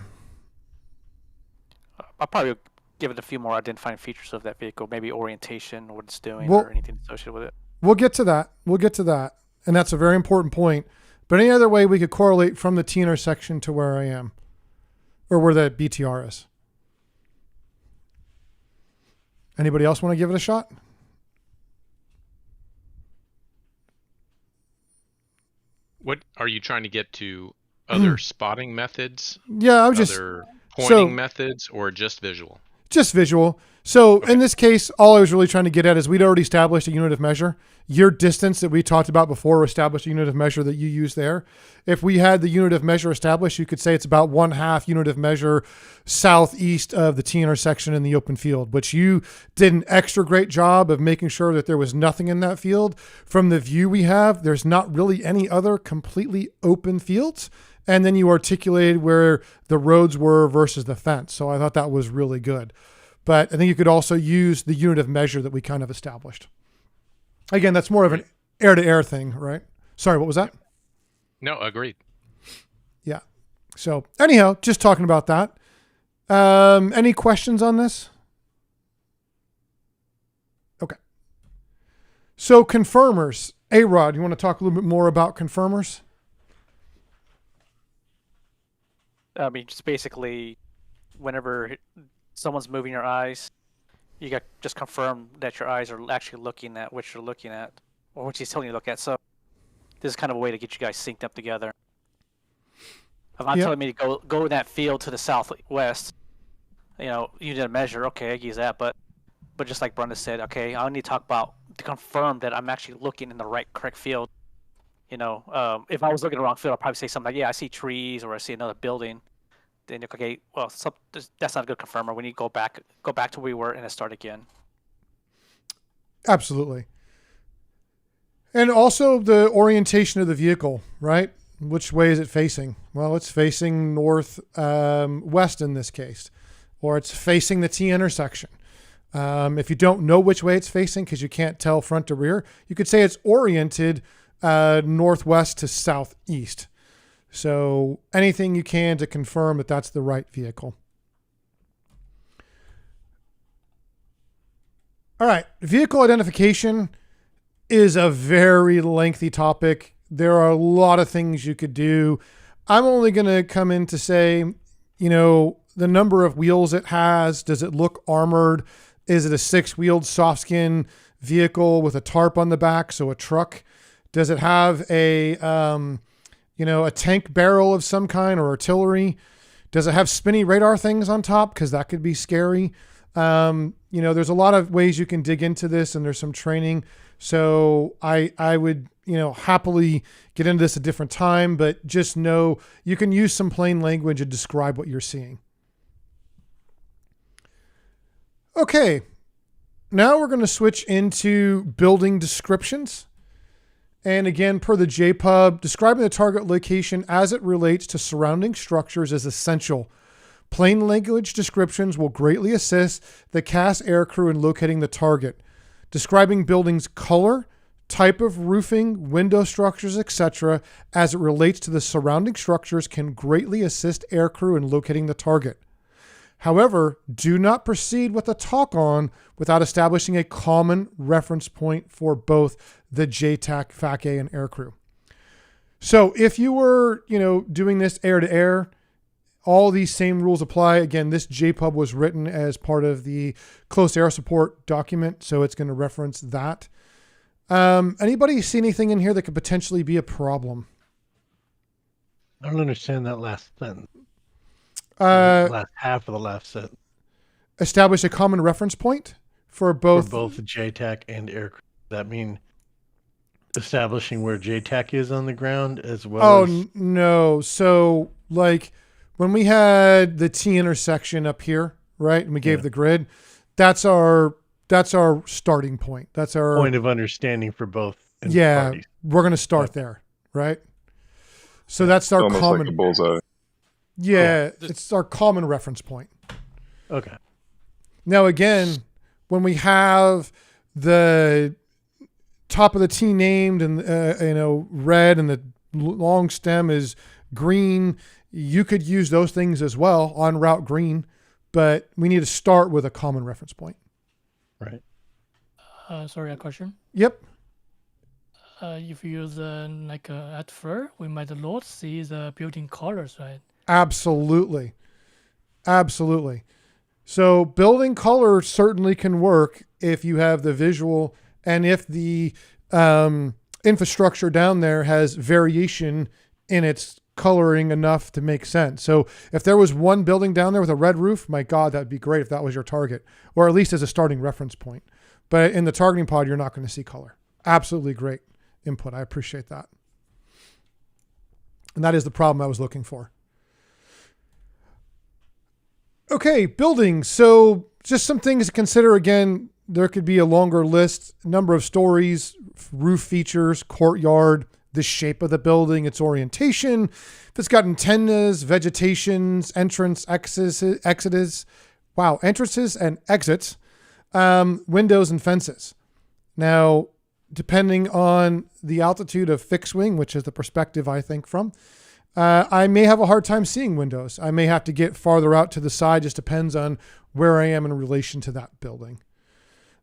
I'll probably give it a few more identifying features of that vehicle, maybe orientation, what it's doing, Well, or anything associated with it. We'll get to that. And that's a very important point. But any other way we could correlate from the T intersection to where I am, or where the BTR is? Anybody else want to give it a shot? What are you trying to get to? Other spotting methods? Yeah, I was just other pointing methods, or just visual? Just visual. So in this case, all I was really trying to get at is we'd already established a unit of measure. Your distance that we talked about before established a unit of measure that you use there. If we had the unit of measure established, you could say it's about 1/2 unit of measure southeast of the T intersection in the open field, which you did an extra great job of making sure that there was nothing in that field. From the view we have, there's not really any other completely open fields. And then you articulated where the roads were versus the fence. So I thought that was really good. But I think you could also use the unit of measure that we kind of established. Again, that's more of an air-to-air thing, right? Sorry, what was that? No, agreed. Yeah. So anyhow, just talking about that. Any questions on this? Okay. So confirmers. A-Rod, you want to talk a little bit more about confirmers? I mean, just basically, whenever someone's moving your eyes, you got just confirm that your eyes are actually looking at what you're looking at, or what he's telling you to look at. So this is kind of a way to get you guys synced up together. If I'm telling me to go to that field to the southwest, you need a measure. Okay, I use that, but just like Brenda said, okay, I need to talk about to confirm that I'm actually looking in the correct field. If I was looking at the wrong field, I'd probably say something like, yeah, I see trees or I see another building. Then you're okay, well, that's not a good confirmer. We need to go back to where we were and then start again. Absolutely. And also the orientation of the vehicle, right? Which way is it facing? Well, it's facing north west in this case, or it's facing the T intersection. If you don't know which way it's facing because you can't tell front to rear, you could say it's oriented northwest to southeast. So anything you can to confirm that that's the right vehicle. All right, vehicle identification is a very lengthy topic. There are a lot of things you could do. I'm only going to come in to say, the number of wheels it has. Does it look armored? Is it a 6-wheeled soft skin vehicle with a tarp on the back, so a truck? Does it have a tank barrel of some kind or artillery? Does it have spinny radar things on top? Because that could be scary. There's a lot of ways you can dig into this, and there's some training. So I would, happily get into this a different time, but just know you can use some plain language and describe what you're seeing. Okay. Now we're going to switch into building descriptions. And again, per the JPUB, describing the target location as it relates to surrounding structures is essential. Plain language descriptions will greatly assist the CAS aircrew in locating the target. Describing buildings' color, type of roofing, window structures, etc., as it relates to the surrounding structures can greatly assist aircrew in locating the target. However, do not proceed with a talk-on without establishing a common reference point for both the JTAC, FAC-A, and aircrew. So if you were, doing this air-to-air, all these same rules apply. Again, this JPUB was written as part of the close air support document, so it's going to reference that. Anybody see anything in here that could potentially be a problem? I don't understand that last sentence. Last half of the last sentence. Establish a common reference point for both the JTAC and aircraft. Does that mean establishing where JTAC is on the ground as well? No. So like when we had the T intersection up here, right? And we gave the grid, that's our starting point. That's our point of understanding for both. Parties. We're going to start there, right? So that's our almost common like a bullseye. Yeah, it's our common reference point. Okay. Now, again, when we have the top of the T named and, red and the long stem is green, you could use those things as well on route green, but we need to start with a common reference point. Right. Sorry, a question? Yep. If you use at fur, we might not see the building colors, right? Absolutely. So building color certainly can work if you have the visual and if the infrastructure down there has variation in its coloring enough to make sense. So if there was one building down there with a red roof, my God, that'd be great if that was your target, or at least as a starting reference point. But in the targeting pod, you're not going to see color. Absolutely great input. I appreciate that. And that is the problem I was looking for. Okay, buildings. So just some things to consider. Again, there could be a longer list, number of stories, roof features, courtyard, the shape of the building, its orientation, if it's got antennas, vegetations, entrances and exits, windows and fences. Now, depending on the altitude of fixed wing, which is the perspective I think from, I may have a hard time seeing windows. I may have to get farther out to the side. Just depends on where I am in relation to that building.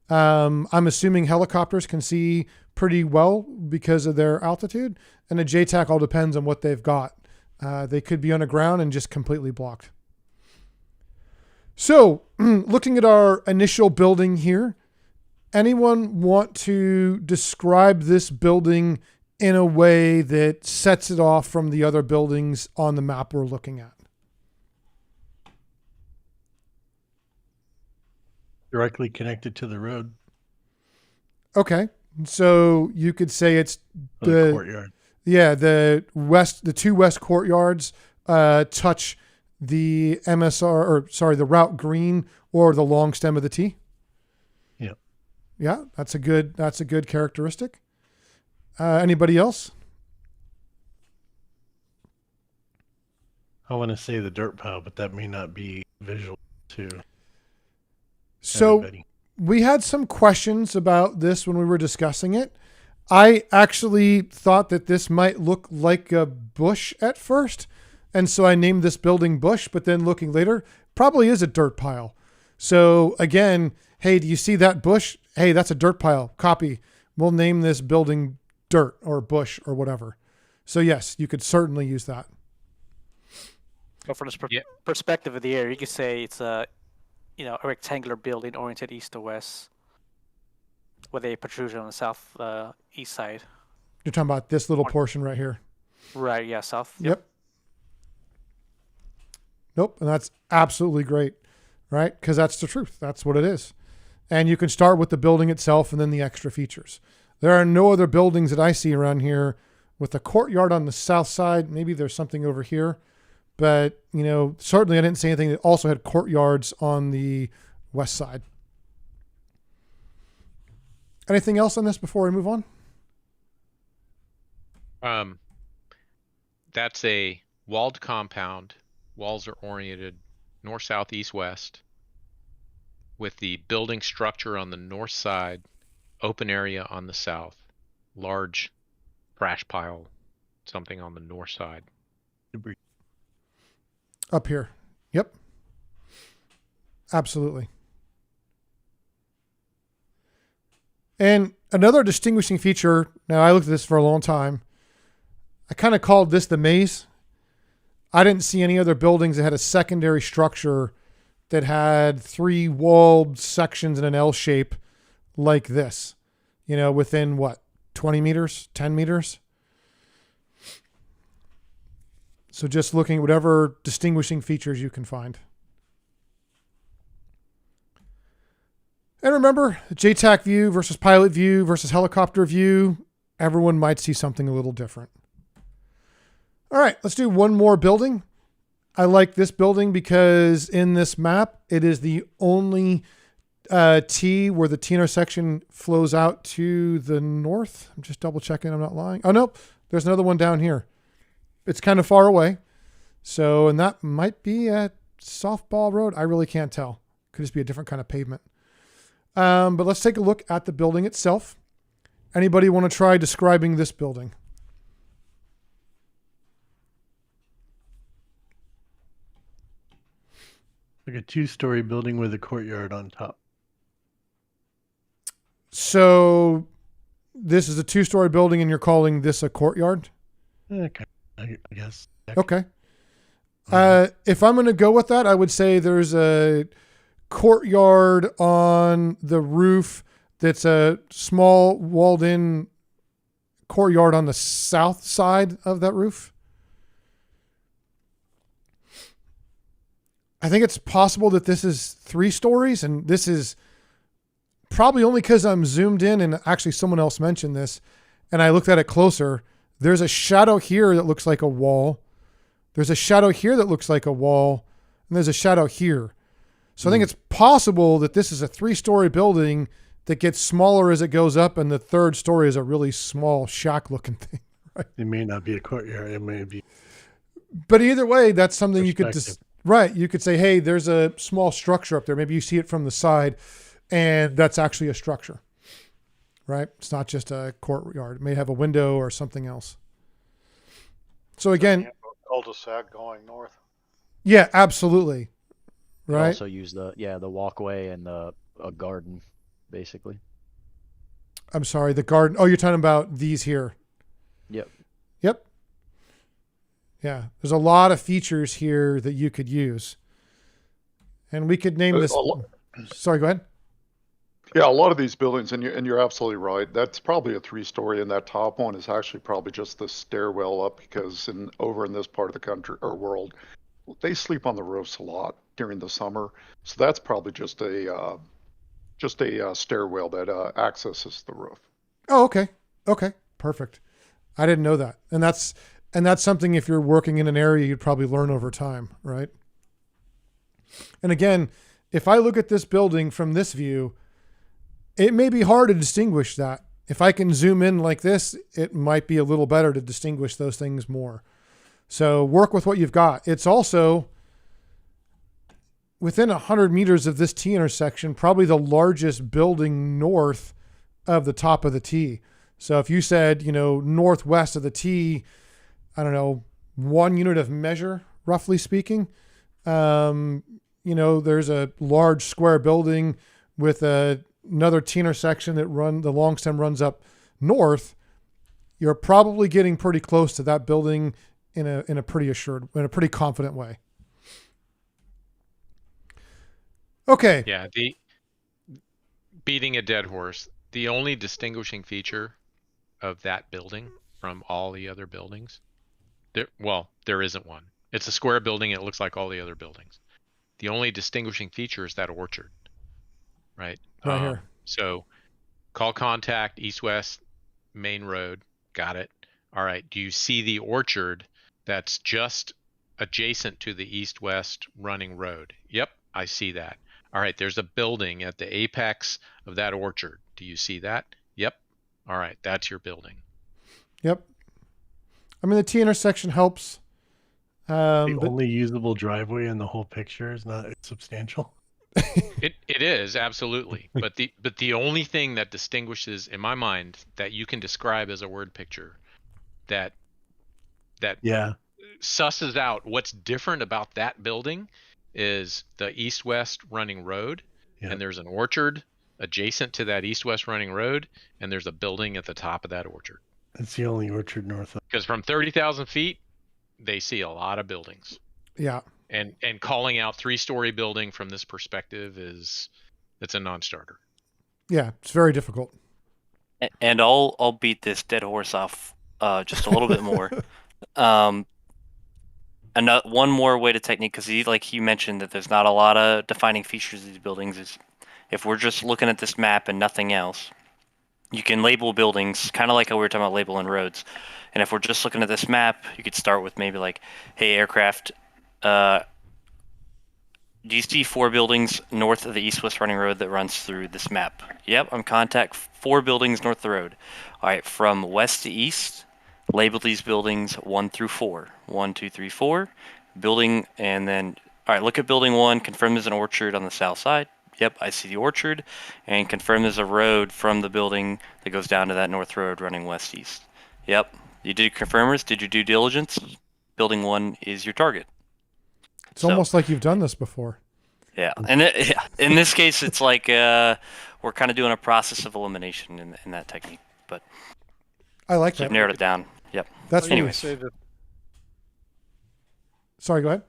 I'm assuming helicopters can see pretty well because of their altitude, and a JTAC all depends on what they've got. They could be on the ground and just completely blocked. So looking at our initial building here, anyone want to describe this building in a way that sets it off from the other buildings on the map we're looking at? Directly connected to the road. Okay. So you could say it's the courtyard. Yeah, the two west courtyards touch the the route green or the long stem of the T. Yeah. Yeah, that's a good characteristic. Anybody else? I want to say the dirt pile, but that may not be visual to So everybody. we had some questions about this when we were discussing it. I actually thought that this might look like a bush at first, and so I named this building Bush, but then looking later, probably is a dirt pile. So again, hey, do you see that bush? Hey, that's a dirt pile. Copy. We'll name this building Dirt or Bush or whatever. So yes, you could certainly use that. But from the perspective of the area, you could say it's a rectangular building oriented east to west with a protrusion on the south east side. You're talking about this little portion right here. Right, yeah, south. Yep. Nope, and that's absolutely great, right? Because that's the truth. That's what it is. And you can start with the building itself and then the extra features. There are no other buildings that I see around here with a courtyard on the south side. Maybe there's something over here. But, certainly I didn't see anything that also had courtyards on the west side. Anything else on this before we move on? That's a walled compound. Walls are oriented north, south, east, west, with the building structure on the north side, open area on the south, large trash pile, something on the north side. Debris. Up here. Yep. Absolutely. And another distinguishing feature, now I looked at this for a long time. I kind of called this the maze. I didn't see any other buildings that had a secondary structure that had 3 walled sections in an L shape like this, within 20 meters, 10 meters. So just looking at whatever distinguishing features you can find. And remember, JTAC view versus pilot view versus helicopter view, everyone might see something a little different. All right, let's do one more building. I like this building because in this map, it is the only T where the T intersection flows out to the north. I'm just double checking, I'm not lying. Oh, nope, there's another one down here. It's kind of far away. So, and that might be a softball road. I really can't tell. Could just be a different kind of pavement. But let's take a look at the building itself. Anybody want to try describing this building? Like a 2-story building with a courtyard on top. So this is a 2-story building and you're calling this a courtyard? Okay, I guess. Okay. If I'm going to go with that, I would say there's a courtyard on the roof that's a small walled-in courtyard on the south side of that roof. I think it's possible that this is 3 stories, and this is probably only because I'm zoomed in, and actually someone else mentioned this, and I looked at it closer. There's a shadow here that looks like a wall. There's a shadow here that looks like a wall, and there's a shadow here. So I think it's possible that this is a 3-story building that gets smaller as it goes up, and the 3rd story is a really small shack-looking thing. Right? It may not be a courtyard. It may be. But either way, that's something you could right. You could say, hey, there's a small structure up there. Maybe you see it from the side, and that's actually a structure. Right? It's not just a courtyard. It may have a window or something else. So again, cul-de-sac going north. Yeah, absolutely. Right. Also use the walkway and a garden, basically. I'm sorry, the garden. Oh, you're talking about these here. Yep. Yep. Yeah, there's a lot of features here that you could use, and we could name this. Sorry, go ahead. Yeah, a lot of these buildings, and you're absolutely right. That's probably a 3-story, and that top one is actually probably just the stairwell up, because over in this part of the country or world, they sleep on the roofs a lot during the summer. So that's probably just a stairwell that accesses the roof. Oh, okay. Okay, perfect. I didn't know that. And that's something, if you're working in an area, you'd probably learn over time, right? And again, if I look at this building from this view, it may be hard to distinguish that. If I can zoom in like this, it might be a little better to distinguish those things more. So work with what you've got. It's also within 100 meters of this T intersection, probably the largest building north of the top of the T. So if you said, northwest of the T, I don't know, 1 unit of measure, roughly speaking, there's a large square building with another T intersection that the long stem runs up north. You're probably getting pretty close to that building in a pretty confident way. Okay. Yeah, beating a dead horse. The only distinguishing feature of that building from all the other buildings, there isn't one. It's a square building. It looks like all the other buildings. The only distinguishing feature is that orchard, right? Right here. So call contact, east-west, main road. Got it. All right. Do you see the orchard that's just adjacent to the east-west running road? Yep, I see that. All right, there's a building at the apex of that orchard. Do you see that? Yep. All right, that's your building. Yep. I mean, the T intersection helps. The only usable driveway in the whole picture is not substantial. It is absolutely, but the only thing that distinguishes, in my mind, that you can describe as a word picture, that susses out what's different about that building, is the east-west running road, and there's an orchard adjacent to that east-west running road, and there's a building at the top of that orchard. It's the only orchard north of. Because from 30,000 feet, they see a lot of buildings. Yeah. And calling out 3-story building from this perspective it's a non-starter. Yeah, it's very difficult. And I'll beat this dead horse off just a little bit more. One more way to technique, because you mentioned that there's not a lot of defining features of these buildings. Is if we're just looking at this map and nothing else, you can label buildings, kind of like how we were talking about labeling roads. And if we're just looking at this map, you could start with maybe like, hey, aircraft, do you see 4 buildings north of the east-west running road that runs through this map? Yep, I'm contact 4 buildings north of the road. All right, from west to east, label these buildings 1 through 4. 1, 2, 3, 4. Building, and then, all right, look at building 1, confirm there's an orchard on the south side. Yep, I see the orchard. And confirm there's a road from the building that goes down to that north road running west-east. Yep, you did confirmers, did your due diligence. Building 1 is your target. It's almost like you've done this before. Yeah, and in this case, it's like we're kind of doing a process of elimination in that technique. But I like we've that. narrowed it down. Yep. That's anyways. Say that, sorry, go ahead.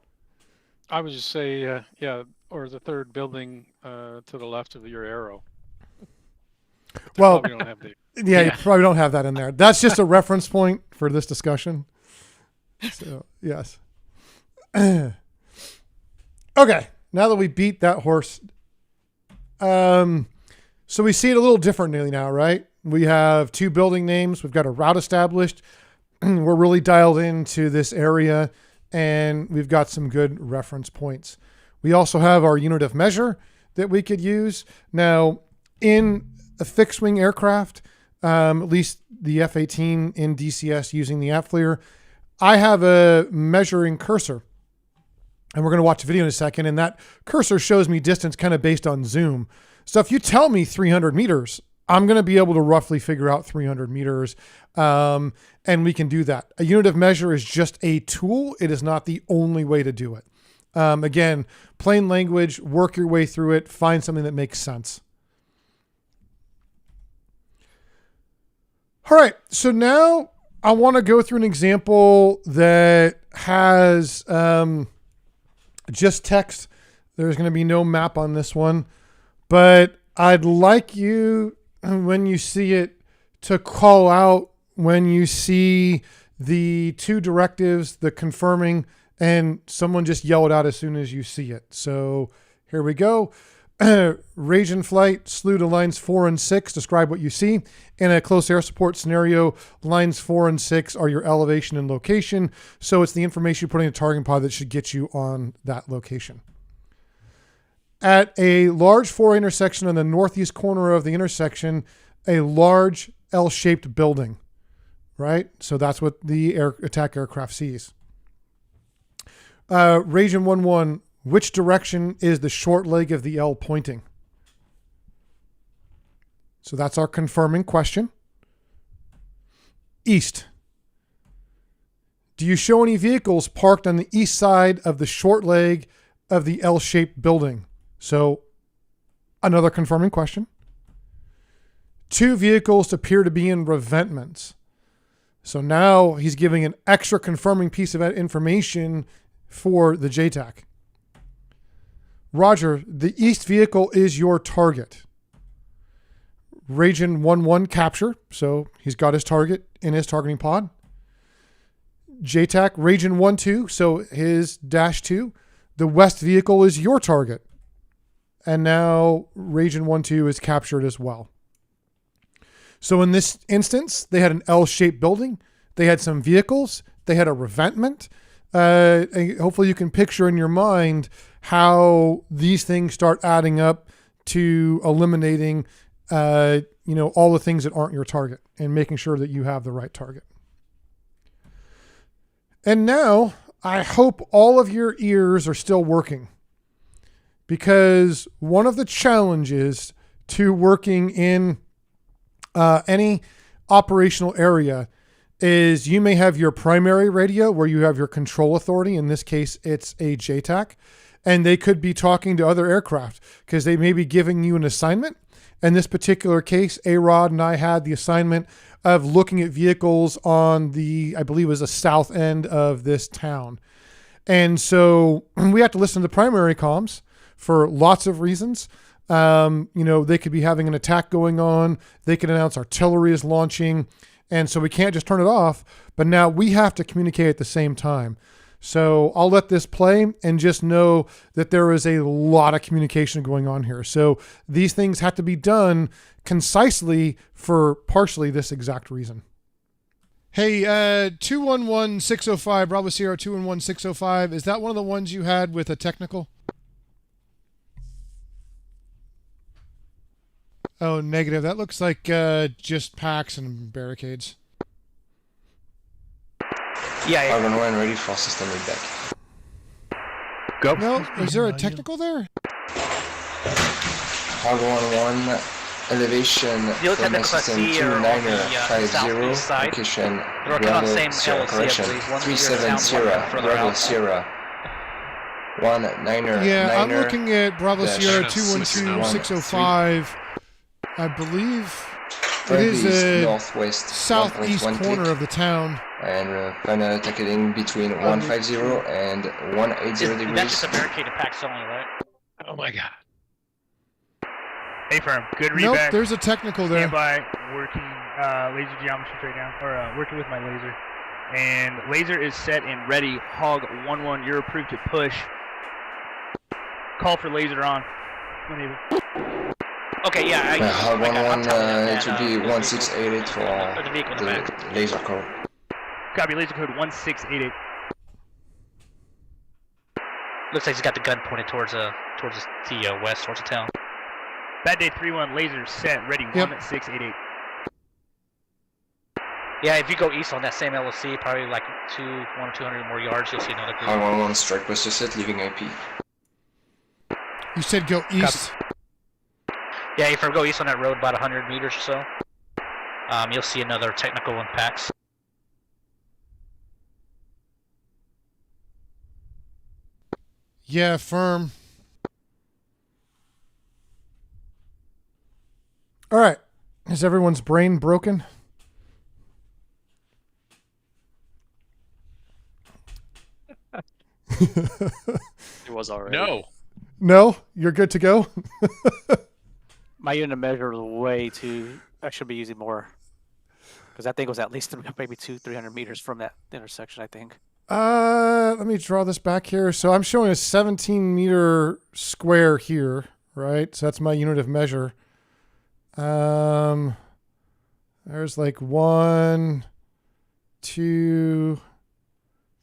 I would just say, or the third building to the left of your arrow. Well, probably don't have the... you probably don't have that in there. That's just a reference point for this discussion. So, yes. Okay, now that we beat that horse, so we see it a little differently now, right? We have 2 building names. We've got a route established. We're really dialed into this area, and we've got some good reference points. We also have our unit of measure that we could use. Now, in a fixed-wing aircraft, at least the F-18 in DCS using the AFLIR, I have a measuring cursor. And we're going to watch a video in a second, and that cursor shows me distance kind of based on zoom. So if you tell me 300 meters, I'm going to be able to roughly figure out 300 meters, and we can do that. A unit of measure is just a tool. It is not the only way to do it. Again, plain language, work your way through it, find something that makes sense. All right, so now I want to go through an example that has just text. There's going to be no map on this one, but I'd like you, when you see it, to call out when you see the 2 directives, the confirming, and someone just yell it out as soon as you see it. So here we go. Rage in flight, slew to lines 4 and 6, describe what you see. In a close air support scenario, lines 4 and 6 are your elevation and location. So it's the information you put in a targeting pod that should get you on that location. At a large 4 intersection on the northeast corner of the intersection, a large L-shaped building, right? So that's what the attack aircraft sees. Rage in 1-1, which direction is the short leg of the L pointing? So that's our confirming question. East. Do you show any vehicles parked on the east side of the short leg of the L-shaped building? So another confirming question. 2 vehicles appear to be in revetments. So now he's giving an extra confirming piece of information for the JTAC. Roger, the east vehicle is your target. Ragin 1-1 capture, so he's got his target in his targeting pod. JTAC, Ragin 1-2, so his -2. The west vehicle is your target. And now Ragin 1-2 is captured as well. So in this instance, they had an L-shaped building. They had some vehicles. They had a revetment. Hopefully you can picture in your mind how these things start adding up to eliminating, all the things that aren't your target and making sure that you have the right target. And now I hope all of your ears are still working, because one of the challenges to working in any operational area is you may have your primary radio where you have your control authority. In this case, it's a JTAC, and they could be talking to other aircraft because they may be giving you an assignment. In this particular case, A-Rod and I had the assignment of looking at vehicles on I believe it was the south end of this town. And so we have to listen to primary comms for lots of reasons. They could be having an attack going on. They could announce artillery is launching. And so we can't just turn it off, but now we have to communicate at the same time. So I'll let this play and just know that there is a lot of communication going on here. So these things have to be done concisely for partially this exact reason. Hey, 211-605, Bravo Sierra 211-605. Is that one of the ones you had with a technical? Oh, negative. That looks like just packs and barricades. Yeah. 511 ready for system read back. Go. No, is there a technical there? 511 elevation from system 2950 location Bravo Sierra correction 370 Bravo Sierra 19er. Yeah, I'm looking at Bravo Sierra 212-605. I believe it is a northwest southeast corner of the town. And final attacking between 150 and 180 degrees. That's just a barricaded packs only, right? Oh my god. Hey, firm. Good readback. Nope, there's a technical there. Stand by, working laser geometry right now, or working with my laser. And laser is set and ready. Hog 1-1, you're approved to push. Call for laser on. Okay, yeah. Hog 1-1, it should be 1688 for the laser code. Copy, laser code 1688. Looks like he's got the gun pointed towards the west, towards the town. Bad day 3-1, laser set, ready, 1688. Yeah, if you go east on that same LOC, probably like 100 or 200 more yards, you'll see another group. Hog 1-1, strike buster set, leaving IP. You said go east? Copy. Yeah, if you go east on that road about 100 meters or so, you'll see another technical in packs. Yeah, firm. All right. Is everyone's brain broken? It was already. No? You're good to go? My unit of measure was way too... I should be using more. Because that thing was at least maybe 200-300 meters from that intersection, I think. Let me draw this back here. So I'm showing a 17 meter square here, right? So that's my unit of measure. There's like 1, 2,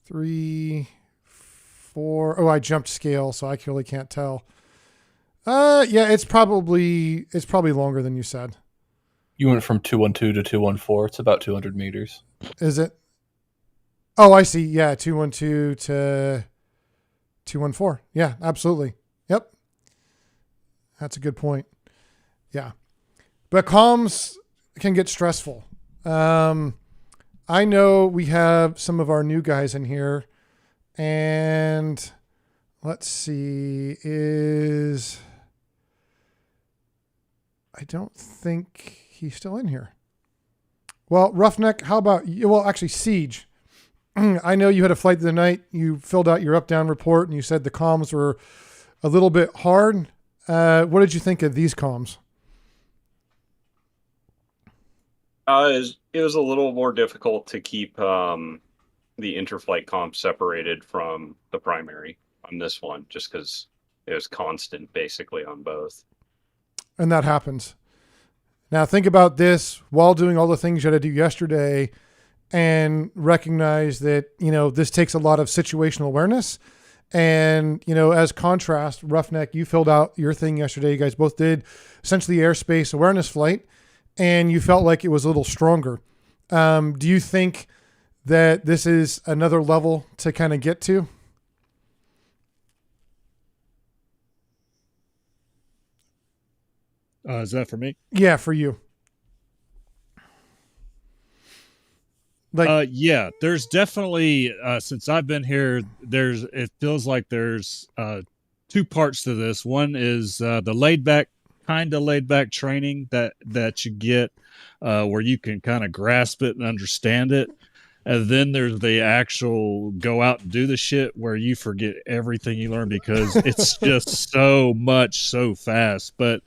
3, 4. Oh, I jumped scale, so I really can't tell. Yeah, it's probably longer than you said. You went from 212 to 214. It's about 200 meters. Is it? Oh, I see. Yeah, 212 to 214. Yeah, absolutely. Yep. That's a good point. Yeah. But comms can get stressful. I know we have some of our new guys in here, and let's see, I don't think he's still in here. Well, Roughneck, how about you? Well, actually, Siege. I know you had a flight the night. You filled out your up-down report, and you said the comms were a little bit hard. What did you think of these comms? It was a little more difficult to keep the interflight comp separated from the primary on this one, just because it was constant basically on both. And that happens. Now think about this while doing all the things you had to do yesterday, and recognize that, this takes a lot of situational awareness. And, as contrast, Roughneck, you filled out your thing yesterday. You guys both did essentially airspace awareness flight, and you felt like it was a little stronger. Do you think that this is another level to kind of get to? Is that for me? Yeah, for you. Yeah, there's definitely, since I've been here, it feels like there's two parts to this. One is the kind of laid back training that you get where you can kind of grasp it and understand it. And then there's the actual go out and do the shit where you forget everything you learn because it's just so much so fast. But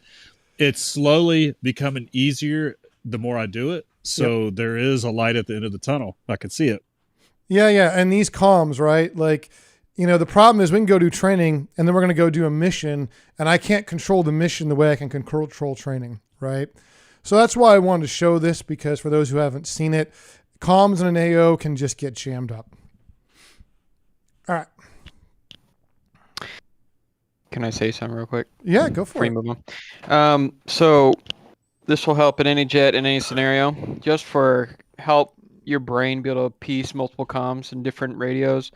it's slowly becoming easier the more I do it. So there is a light at the end of the tunnel. I can see it. Yeah. And these comms, right? Like, the problem is we can go do training and then we're going to go do a mission, and I can't control the mission the way I can control training, right? So that's why I wanted to show this, because for those who haven't seen it, comms in an AO can just get jammed up. All right. Can I say something real quick? Yeah, go for it. Move on. So this will help in any jet, in any scenario, just for help your brain be able to piece multiple comms and different radios.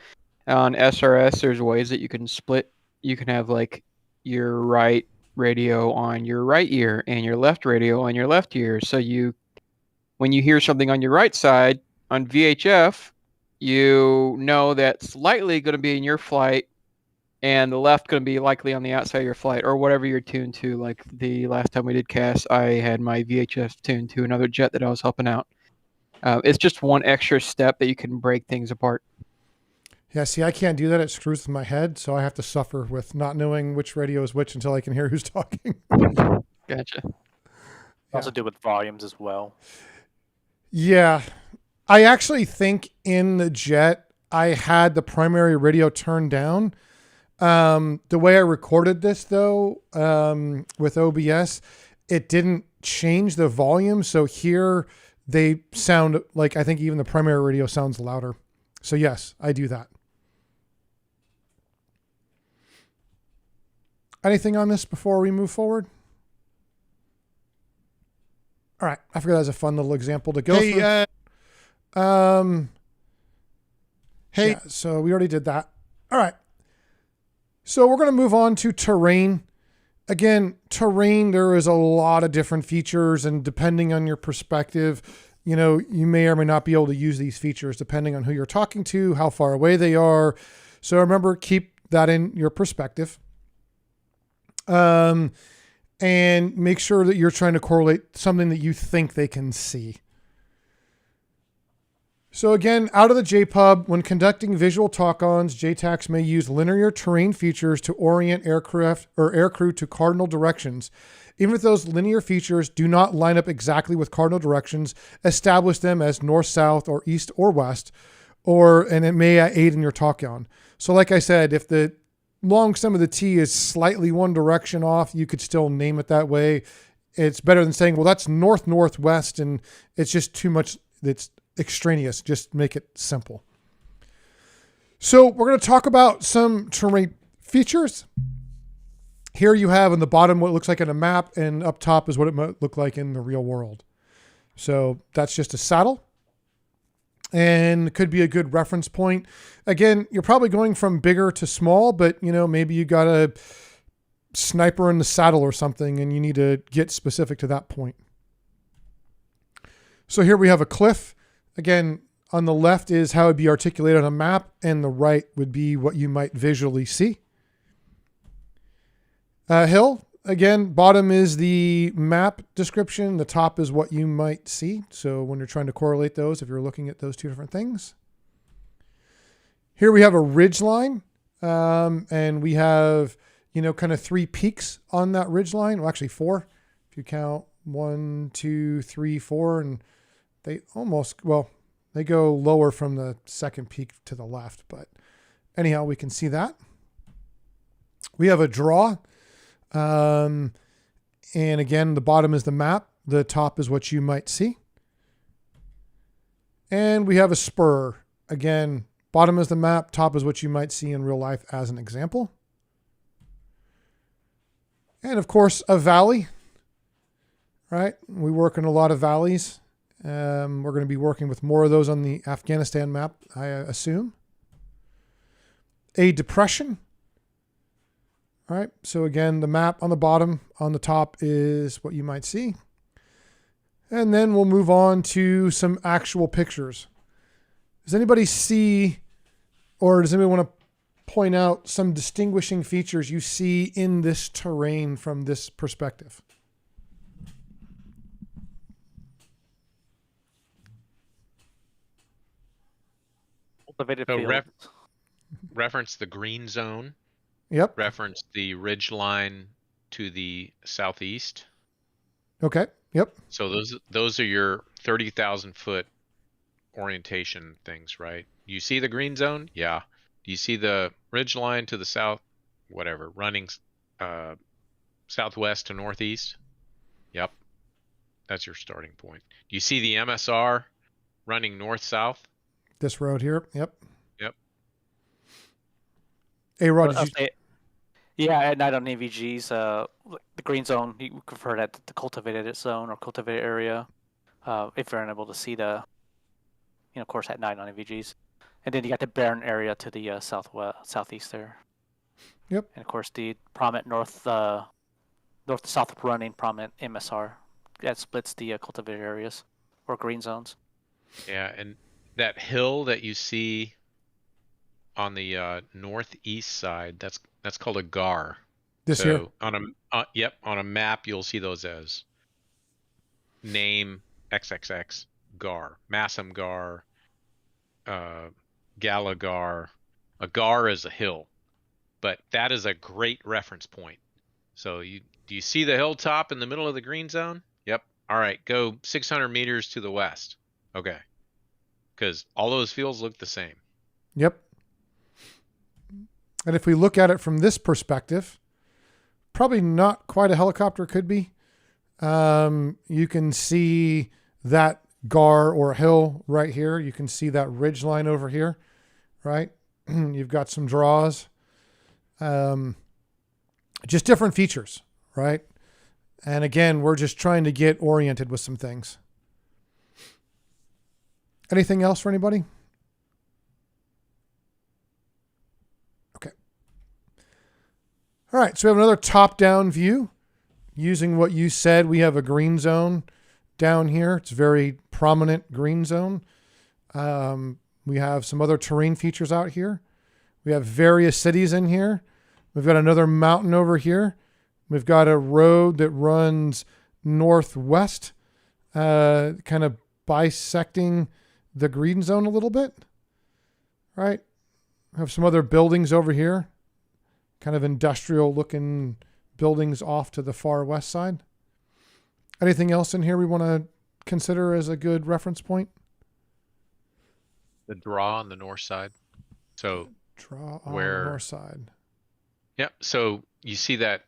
On SRS, there's ways that you can split. You can have like your right radio on your right ear and your left radio on your left ear. So when you hear something on your right side on VHF, you know that's likely going to be in your flight, and the left going to be likely on the outside of your flight, or whatever you're tuned to. Like the last time we did CAS, I had my VHF tuned to another jet that I was helping out. It's just one extra step that you can break things apart. Yeah, see, I can't do that. It screws with my head, so I have to suffer with not knowing which radio is which until I can hear who's talking. Gotcha. Also do with volumes as well. Yeah. I actually think in the jet, I had the primary radio turned down. The way I recorded this, though, with OBS, it didn't change the volume. So here they sound like, I think even the primary radio sounds louder. So yes, I do that. Anything on this before we move forward? All right. I figured that was a fun little example to go through. Hey, yeah, so we already did that. All right. So we're going to move on to terrain. Again, terrain, there is a lot of different features, and depending on your perspective, you may or may not be able to use these features depending on who you're talking to, how far away they are. So remember, keep that in your perspective. And make sure that you're trying to correlate something that you think they can see. So again, out of the JPUB, when conducting visual talk-ons, JTACs may use linear terrain features to orient aircraft or aircrew to cardinal directions. Even if those linear features do not line up exactly with cardinal directions, establish them as north, south, or east or west, and it may aid in your talk-on. So like I said, if the long stem of the T is slightly one direction off, you could still name it that way. It's better than saying, well, that's north-northwest, and it's just too much. It's extraneous. Just make it simple. So we're going to talk about some terrain features. Here you have on the bottom what it looks like in a map, and up top is what it might look like in the real world. So that's just a saddle, and could be a good reference point. Again, you're probably going from bigger to small, but maybe you got a sniper in the saddle or something, and you need to get specific to that point. So here we have a cliff. Again, on the left is how it would be articulated on a map, and the right would be what you might visually see. Hill, again, bottom is the map description. The top is what you might see. So when you're trying to correlate those, if you're looking at those two different things. Here we have a ridge line, and we have, kind of 3 peaks on that ridge line. Well, actually 4, if you count 1, 2, 3, 4, and they they go lower from the second peak to the left, but anyhow, we can see that. We have a draw. And again, the bottom is the map. The top is what you might see. And we have a spur. Again, bottom is the map. Top is what you might see in real life as an example. And of course, a valley, right? We work in a lot of valleys. We're going to be working with more of those on the Afghanistan map, I assume. A depression. All right, so again, the map on the bottom, on the top is what you might see. And then we'll move on to some actual pictures. Does anybody see, or does anybody want to point out some distinguishing features you see in this terrain from this perspective? Cultivated So field. reference the green zone. Yep. Reference the ridge line to the southeast. Okay. Yep. So those are your 30,000 foot orientation things, right? You see the green zone? Yeah. Do you see the ridge line to the south? Whatever. Running southwest to northeast? Yep. That's your starting point. Do you see the MSR running north-south? This road here. Yep. Yep. Hey, Rod, Yeah, at night on AVGs, the green zone, you refer that to the cultivated zone or cultivated area, if you're unable to see the, of course, at night on AVGs. And then you got the barren area to the southeast there. Yep. And of course, the prominent north to south running prominent MSR that splits the cultivated areas or green zones. Yeah, and that hill that you see on the northeast side, that's called a gar. This here? On a map you'll see those as name XXX gar, Massam gar, Gala gar. A gar is a hill, but that is a great reference point. So do you see the hilltop in the middle of the green zone? Yep. All right, go 600 meters to the west. Okay, because all those fields look the same. Yep. And if we look at it from this perspective, probably not quite a helicopter could be. You can see that gar or hill right here. You can see that ridge line over here, right? You've got some draws. Just different features, right? And again, we're just trying to get oriented with some things. Anything else for anybody? All right, so we have another top-down view. Using what you said, we have a green zone down here. It's a very prominent green zone. We have some other terrain features out here. We have various cities in here. We've got another mountain over here. We've got a road that runs northwest, kind of bisecting the green zone a little bit, right? We have some other buildings over here. Kind of industrial looking buildings off to the far west side. Anything else in here we want to consider as a good reference point? The draw on the north side. So draw on where the north side. Yep. So you see that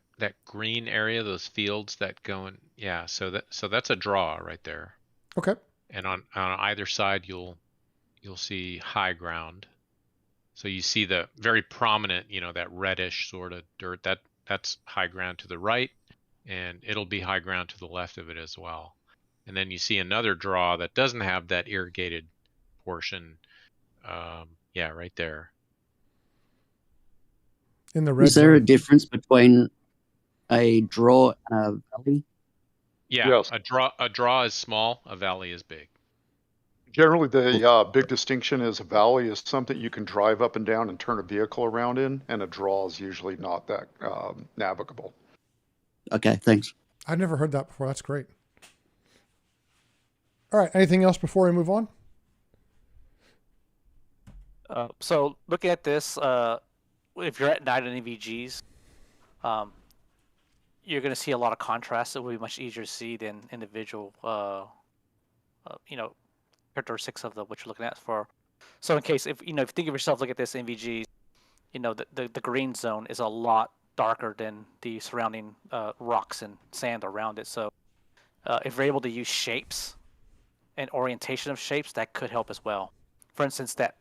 green area, those fields that go in. Yeah. So that's a draw right there. Okay. And on either side, you'll see high ground. So you see the very prominent, that reddish sort of dirt. That's high ground to the right, and it'll be high ground to the left of it as well. And then you see another draw that doesn't have that irrigated portion. Yeah, right there. In the red. Is there a difference between a draw and a valley? Yeah, Yes. A draw is small, a valley is big. Generally, the big distinction is a valley is something you can drive up and down and turn a vehicle around in, and a draw is usually not that navigable. Okay, thanks. I've never heard that before. That's great. All right. Anything else before we move on? So looking at this, if you're at night on EVGs, you're going to see a lot of contrast. It will be much easier to see than individual, characteristics of what you're looking at for. So in case, if you think of yourself, look at this NVG, the green zone is a lot darker than the surrounding rocks and sand around it. So if you're able to use shapes and orientation of shapes, that could help as well. For instance, that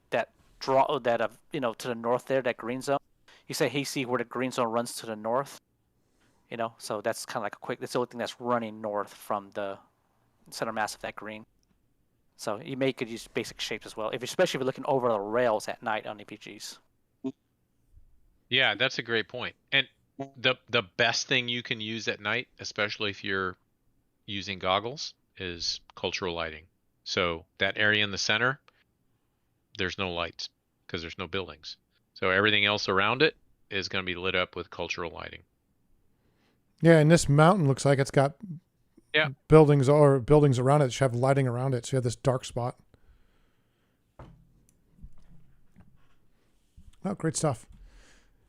draw that to the north there, that green zone. You say, hey, see where the green zone runs to the north. So that's kind of like that's the only thing that's running north from the center mass of that green. So you could use basic shapes as well, especially if you're looking over the rails at night on EPGs. Yeah, that's a great point. And the best thing you can use at night, especially if you're using goggles, is cultural lighting. So that area in the center, there's no lights because there's no buildings. So everything else around it is going to be lit up with cultural lighting. Yeah, and this mountain looks like it's got buildings around it that have lighting around it. So you have this dark spot. Oh, great stuff.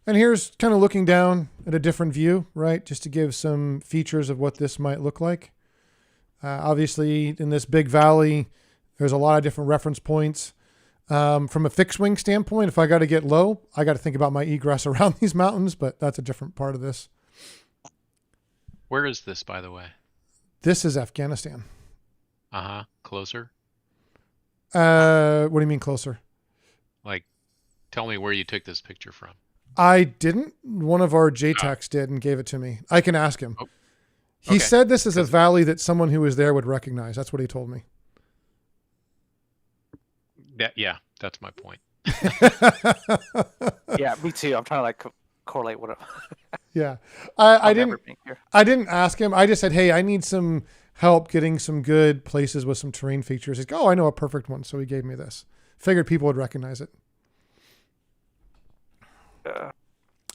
And here's kind of looking down at a different view, right? Just to give some features of what this might look like. Obviously, in this big valley, there's a lot of different reference points. From a fixed wing standpoint, if I got to get low, I got to think about my egress around these mountains, but that's a different part of this. Where is this, by the way? This is Afghanistan. Uh-huh. Closer? What do you mean closer? Like, tell me where you took this picture from. I didn't. One of our JTACs did and gave it to me. I can ask him. Oh. He said this is a valley that someone who was there would recognize. That's what he told me. Yeah, that's my point. Yeah, me too. I'm trying to correlate what. Yeah, I didn't ask him. I just said, hey, I need some help getting some good places with some terrain features. He's like, oh, I know a perfect one. So he gave me this. Figured people would recognize it.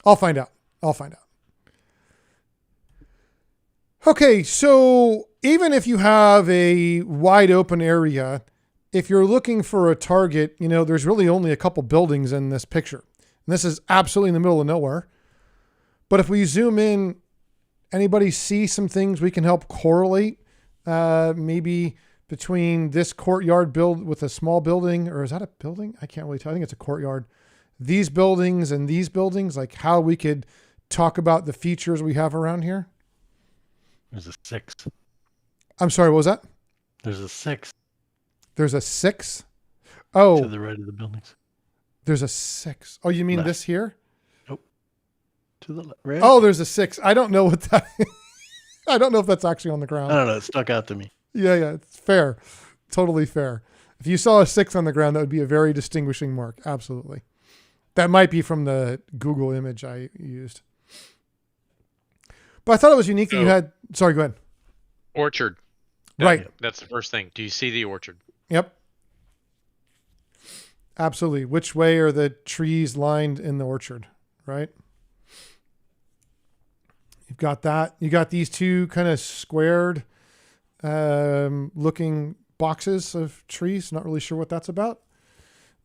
I'll find out. Okay, so even if you have a wide open area, if you're looking for a target, there's really only a couple buildings in this picture. And this is absolutely in the middle of nowhere. But if we zoom in, anybody see some things we can help correlate? Maybe between this courtyard build with a small building, or is that a building? I can't really tell. I think it's a courtyard. These buildings and these buildings, like how we could talk about the features we have around here. There's a 6. I'm sorry, what was that? There's a 6. There's a 6? Oh. To the right of the buildings. There's a 6. Oh, you mean Left. this here? Nope. To the right. Oh, there's a 6. I don't know what that is. I don't know if that's actually on the ground. I don't know. It stuck out to me. Yeah. It's fair. Totally fair. If you saw a 6 on the ground, that would be a very distinguishing mark. Absolutely. That might be from the Google image I used. But I thought it was unique that you had... Sorry, go ahead. Orchard. Right. That's the first thing. Do you see the orchard? Yep. Absolutely. Which way are the trees lined in the orchard, right? You've got that. You got these two kind of squared looking boxes of trees. Not really sure what that's about.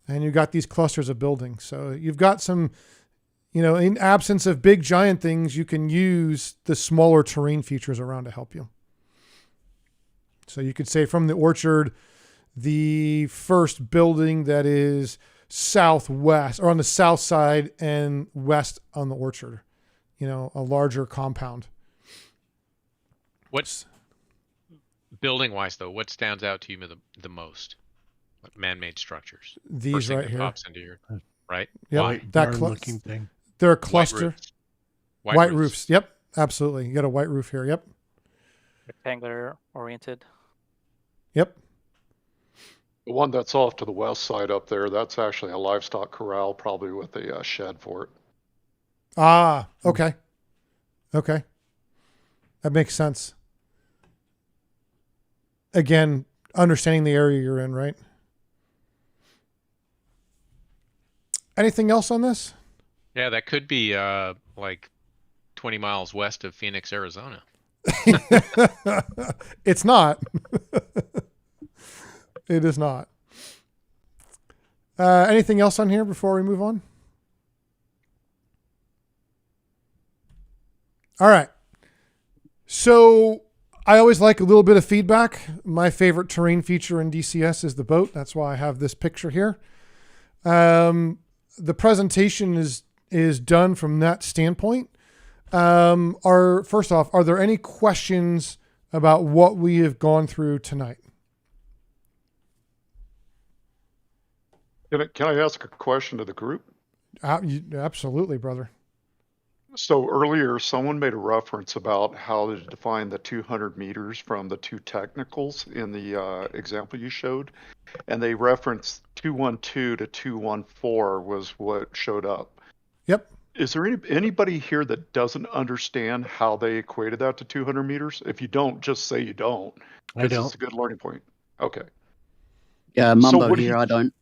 And you've got these clusters of buildings. So you've got some, in absence of big giant things, you can use the smaller terrain features around to help you. So you could say from the orchard, the first building that is southwest or on the south side and west on the orchard. a larger compound. What's building wise though? What stands out to you the most? Like man-made structures. These First thing right that here. pops into your right. Yep, Why? that looking thing. They're a cluster. White roofs. Yep, absolutely. You got a white roof here. Yep. Rectangular oriented. Yep. The one that's off to the west side up there, that's actually a livestock corral, probably with a shed for it. Ah, okay. Okay. That makes sense. Again, understanding the area you're in, right? Anything else on this? Yeah, that could be like 20 miles west of Phoenix, Arizona. It's not. It is not. Anything else on here before we move on? All right. So I always like a little bit of feedback. My favorite terrain feature in DCS is the boat. That's why I have this picture here. The presentation is done from that standpoint. First off, are there any questions about what we have gone through tonight? Can I ask a question to the group? Absolutely, brother. So earlier, someone made a reference about how to define the 200 meters from the two technicals in the example you showed, and they referenced 212 to 214 was what showed up. Yep. Is there anybody here that doesn't understand how they equated that to 200 meters? If you don't, just say you don't. I don't. It's a good learning point. Okay. Yeah, Mumbo here, I don't.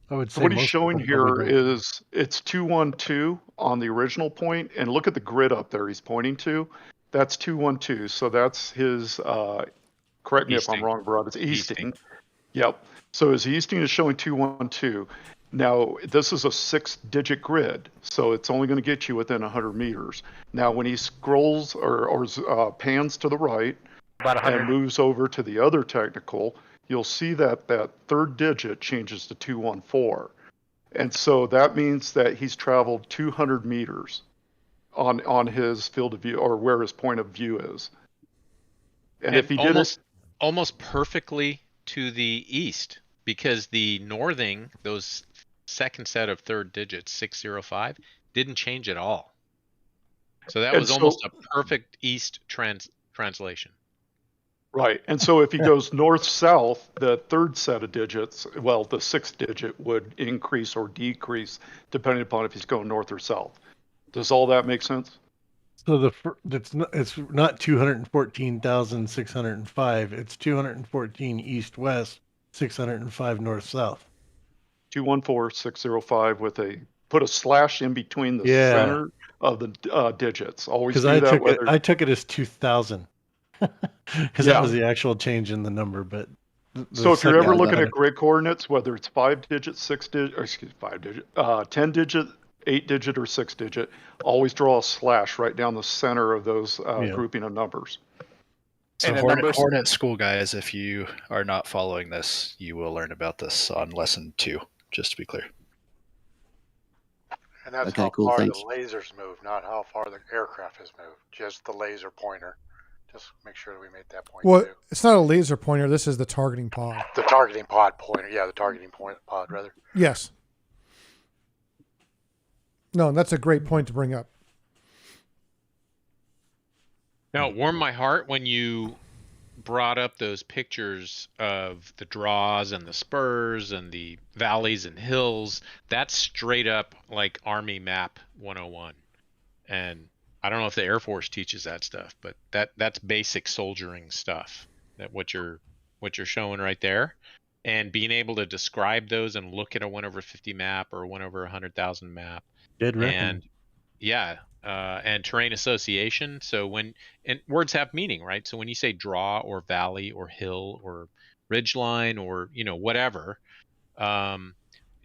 I would So say what he's most showing people probably here don't. is it's 212 on the original point, and look at the grid up there he's pointing to. That's 212. So that's his, correct me if I'm wrong, Brad, it's easting. Yep. So his easting is showing 212. Now, this is a 6-digit grid, so it's only going to get you within 100 meters. Now, when he scrolls or pans to the right and moves over to the other technical, you'll see that that third digit changes to 214. And so that means that he's traveled 200 meters on his field of view, or where his point of view is. And if he did it almost perfectly to the east, because the northing, those second set of third digits, 605, didn't change at all. So that was almost a perfect east translation. Right. And so if he goes north-south, the third set of digits, well, the 6th digit would increase or decrease depending upon if he's going north or south. Does all that make sense? So it's not 214,605. It's 214 east-west, 605 north-south. 214,605 with put a slash in between the center of the digits. Always do Because that. I took it as 2,000. Because that was the actual change in the number, but so if you're ever looking at grid coordinates, whether it's 5-digit, 6-digit, or 5-digit, 10-digit, 8-digit, or 6-digit, always draw a slash right down the center of those grouping of numbers. So Hornet School guys, if you are not following this, you will learn about this on lesson 2, just to be clear. And that's how far the lasers move, not how far the aircraft has moved, just the laser pointer. Just make sure that we made that point. Well, too. It's not a laser pointer. This is the targeting pod. The targeting pod pointer. Yeah, the targeting pod, rather. Yes. No, that's a great point to bring up. Now, it warmed my heart when you brought up those pictures of the draws and the spurs and the valleys and hills. That's straight up like Army Map 101. And I don't know if the Air Force teaches that stuff, but that's basic soldiering stuff. That what you're showing right there, and being able to describe those and look at a 1/50 map or a 1/100,000 map. And and terrain association. So and words have meaning, right? So when you say draw or valley or hill or ridge line or whatever,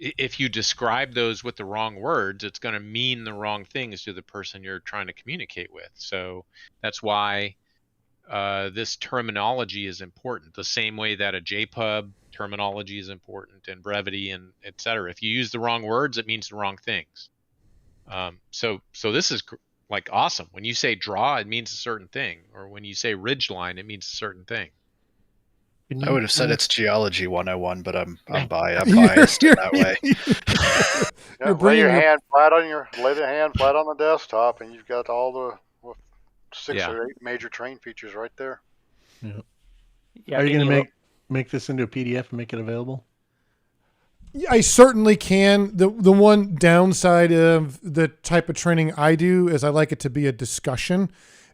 if you describe those with the wrong words, it's going to mean the wrong things to the person you're trying to communicate with. So that's why this terminology is important, the same way that a JPUB terminology is important, and brevity and et cetera. If you use the wrong words, it means the wrong things. So this is like awesome. When you say draw, it means a certain thing, or when you say ridge line, it means a certain thing. I would have said it's geology 101, but I'm biased in that way. Yeah, lay the hand flat on the desktop, and you've got all the 6 or 8 major terrain features right there. Yeah. Are you going to make this into a PDF and make it available? I certainly can. The one downside of the type of training I do is I like it to be a discussion.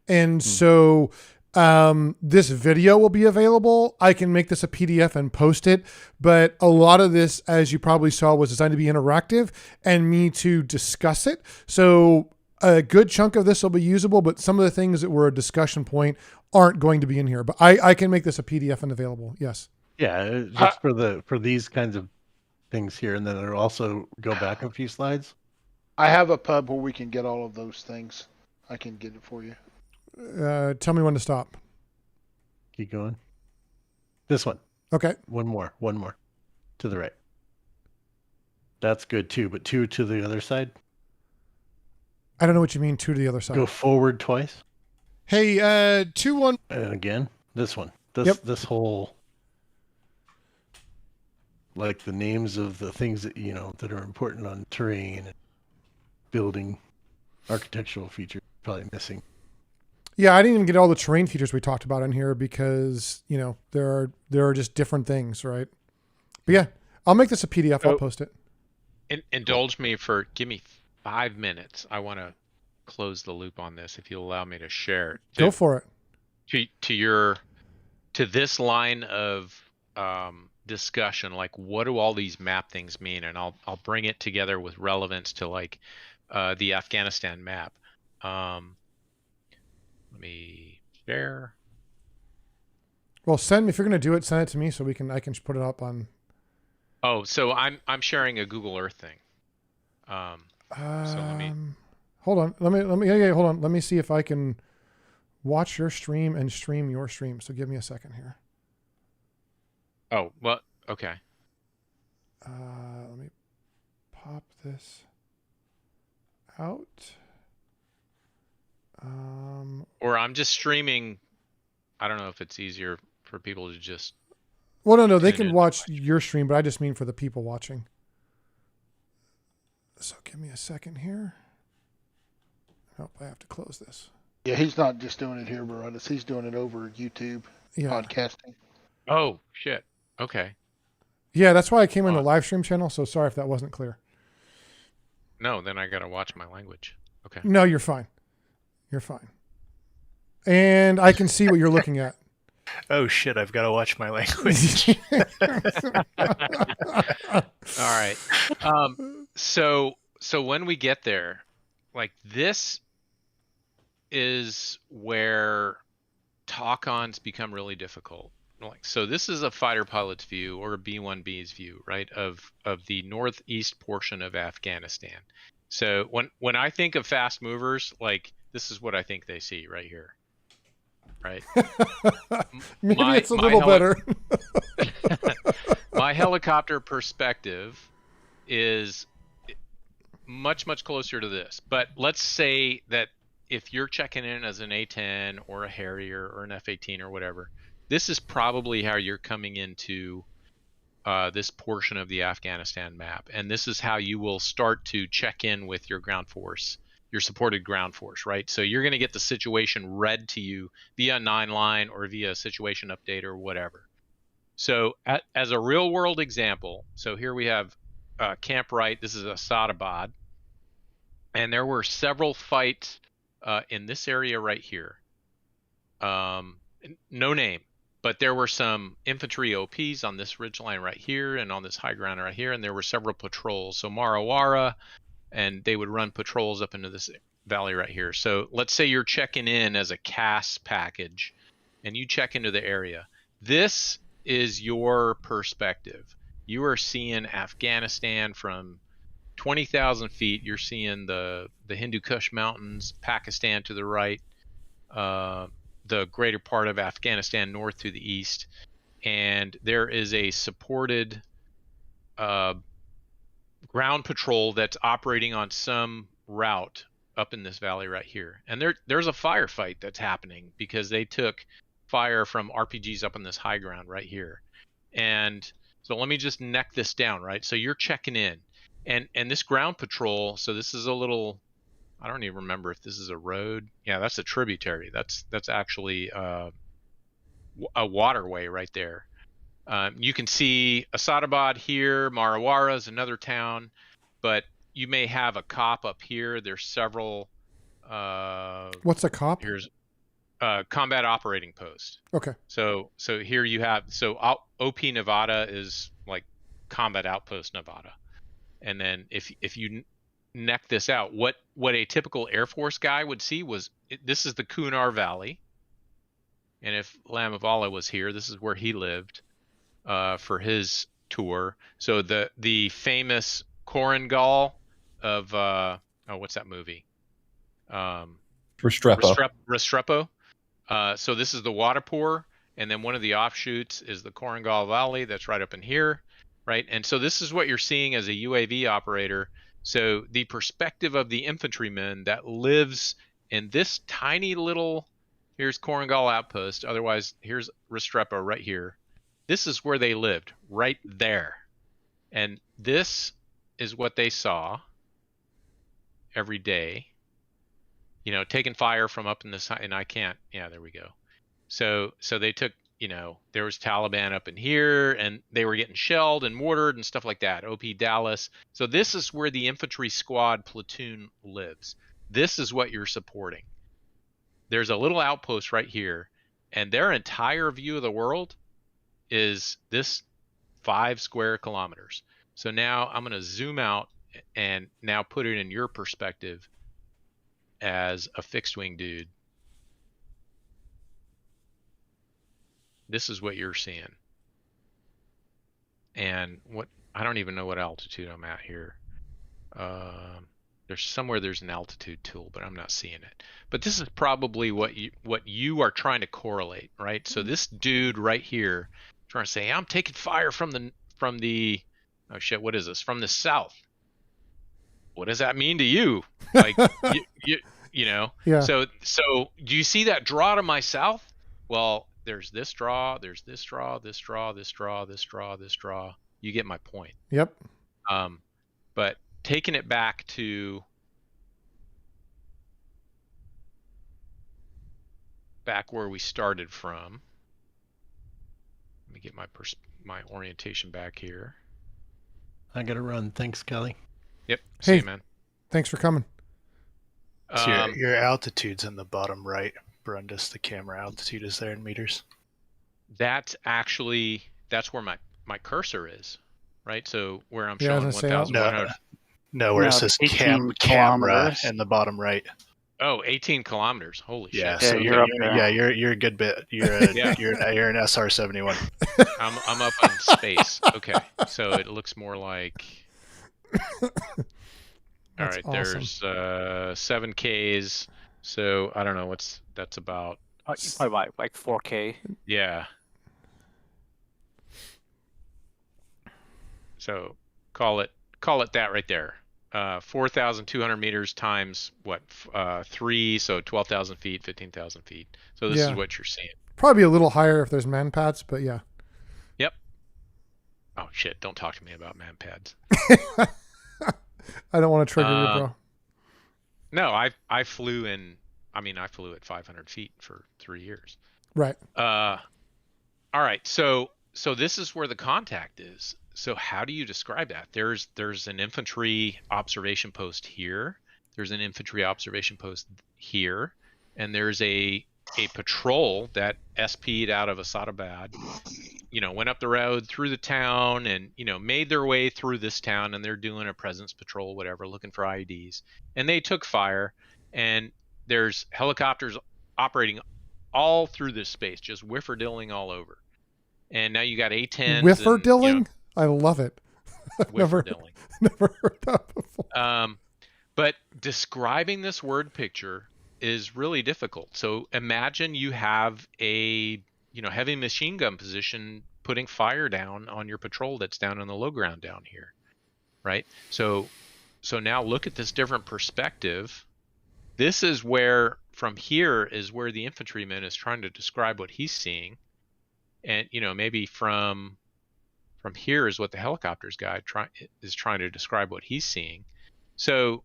And so this video will be available. I can make this a PDF and post it. But a lot of this, as you probably saw, was designed to be interactive and me to discuss it. So a good chunk of this will be usable, but some of the things that were a discussion point aren't going to be in here. But I can make this a PDF and available. Yes. Yeah, just for these kinds of things here, and then it'll also go back a few slides. I have a pub where we can get all of those things. I can get it for you. Tell me when to stop. Keep going. This one. Okay. One more to the right. That's good too, but 2 to the other side. I don't know what you mean 2 to the other side. Go forward twice. Hey, 2, 1. And again, this one. This whole, like the names of the things that that are important on terrain and building, architectural features probably missing. Yeah, I didn't even get all the terrain features we talked about in here because there are just different things, right? But yeah, I'll make this a PDF. I'll post it. Indulge me give me 5 minutes. I want to close the loop on this. If you'll allow me to share. Go for it. To this line of discussion, like what do all these map things mean, and I'll bring it together with relevance to like the Afghanistan map. Let me share. Well, if you're going to do it, send it to me so I can put it up on. Oh, so I'm sharing a Google Earth thing. So let me. Hold on. Hold on. Let me see if I can watch your stream and stream your stream. So give me a second here. Oh, well, okay. Let me pop this out. Or I'm just streaming. I don't know if it's easier for people to just. Well, no, they can watch your stream, but I just mean for the people watching. So give me a second here. Nope, I have to close this. Yeah, he's not just doing it here, Baronis. He's doing it over YouTube podcasting. Oh, shit. Okay. Yeah, that's why I came in the live stream channel, so sorry if that wasn't clear. No, then I got to watch my language. Okay. No, you're fine. You're fine. And I can see what you're looking at. Oh, shit, I've got to watch my language. All right. So when we get there, like this is where talk-ons become really difficult. Like, so this is a fighter pilot's view or a B-1B's view, right, of the northeast portion of Afghanistan. So when I think of fast movers, like this is what I think they see right here. Right. Maybe it's a little better. My helicopter perspective is much closer to this. But let's say that if you're checking in as an A-10 or a Harrier or an F-18 or whatever, this is probably how you're coming into this portion of the Afghanistan map. And this is how you will start to check in with your ground force, your supported ground force, right? So you're going to get the situation read to you via 9-line or via a situation update or whatever. So as a real world example, so here we have Camp Wright. This is Asadabad. And there were several fights in this area right here. No name, but there were some infantry OPs on this ridgeline right here and on this high ground right here. And there were several patrols. So Marawara, and they would run patrols up into this valley right here. So let's say you're checking in as a CAS package and you check into the area. This is your perspective. You are seeing Afghanistan from 20,000 feet. You're seeing the Hindu Kush Mountains, Pakistan to the right, the greater part of Afghanistan north to the east. And there is a supported ground patrol that's operating on some route up in this valley right here. And there's a firefight that's happening because they took fire from RPGs up on this high ground right here. And so let me just neck this down, right? So you're checking in. And this ground patrol, so this is a little, I don't even remember if this is a road. Yeah, that's a tributary. That's actually a waterway right there. You can see Asadabad here, Marawara is another town, but you may have a cop up here. There's several. What's a cop? Here's combat operating post. Okay. So here you have, OP Nevada is like combat outpost Nevada. And then if you neck this out, what a typical Air Force guy would see was, this is the Kunar Valley. And if Lamb of Allah was here, this is where he lived for his tour. So the famous Korengal of what's that movie? Restrepo. So this is the Wadapur, and then one of the offshoots is the Korengal Valley that's right up in here, right? And so this is what you're seeing as a UAV operator. So the perspective of the infantryman that lives in this tiny little, here's Korengal Outpost, otherwise here's Restrepo right here. This is where they lived, right there. And this is what they saw every day, taking fire from up in this, and I can't, yeah, there we go. So they took, there was Taliban up in here, and they were getting shelled and mortared and stuff like that, OP Dallas. So this is where the infantry squad platoon lives. This is what you're supporting. There's a little outpost right here, and their entire view of the world is this 5 square kilometers. So now I'm going to zoom out and now put it in your perspective as a fixed wing dude. This is what you're seeing. And I don't even know what altitude I'm at here. There's an altitude tool, but I'm not seeing it. But this is probably what you are trying to correlate, right? So this dude right here trying to say, I'm taking fire from the oh shit, what is this? From the south. What does that mean to you? Like Yeah. So do you see that draw to my south? Well, there's this draw, there's this draw, this draw, this draw, this draw, this draw. You get my point. Yep. But taking it back to where we started from. Let me get my orientation back here. I gotta run. Thanks, Kelly. Yep. See you, man. Thanks for coming. So your altitude's in the bottom right, Brundis. The camera altitude is there in meters. That's where my cursor is, right? So where I'm showing 1,100. No, where it says camera in the bottom right. Oh, 18 kilometers. Holy shit. So you're up there. Yeah, you're a good bit. You're an SR-71. I'm up in space. Okay. So it looks more like all right, awesome. There's 7 Ks. So I don't know that's about probably like 4K. Yeah. So call it that right there. 4,200 meters times 3, so 12,000 feet, 15,000 feet. So this is what you're seeing. Probably a little higher if there's man pads, but yeah. Yep. Oh shit! Don't talk to me about man pads. I don't want to trigger you, bro. No, I flew at 500 feet for 3 years. Right. All right. So this is where the contact is. So how do you describe that? There's an infantry observation post here. There's an infantry observation post here, and there's a patrol that SP'd out of Asadabad. Went up the road through the town and made their way through this town, and they're doing a presence patrol, whatever, looking for IEDs. And they took fire, and there's helicopters operating all through this space, just whifferdilling all over. And now you got A-10s. Whifferdilling? I love it. Whifferdilling. Never heard that before. But describing this word picture is really difficult. So imagine you have a heavy machine gun position putting fire down on your patrol that's down on the low ground down here, right? So So now look at this different perspective. This is where, from here is where the infantryman is trying to describe what he's seeing. And, maybe from here is what the helicopters guy is trying to describe what he's seeing. So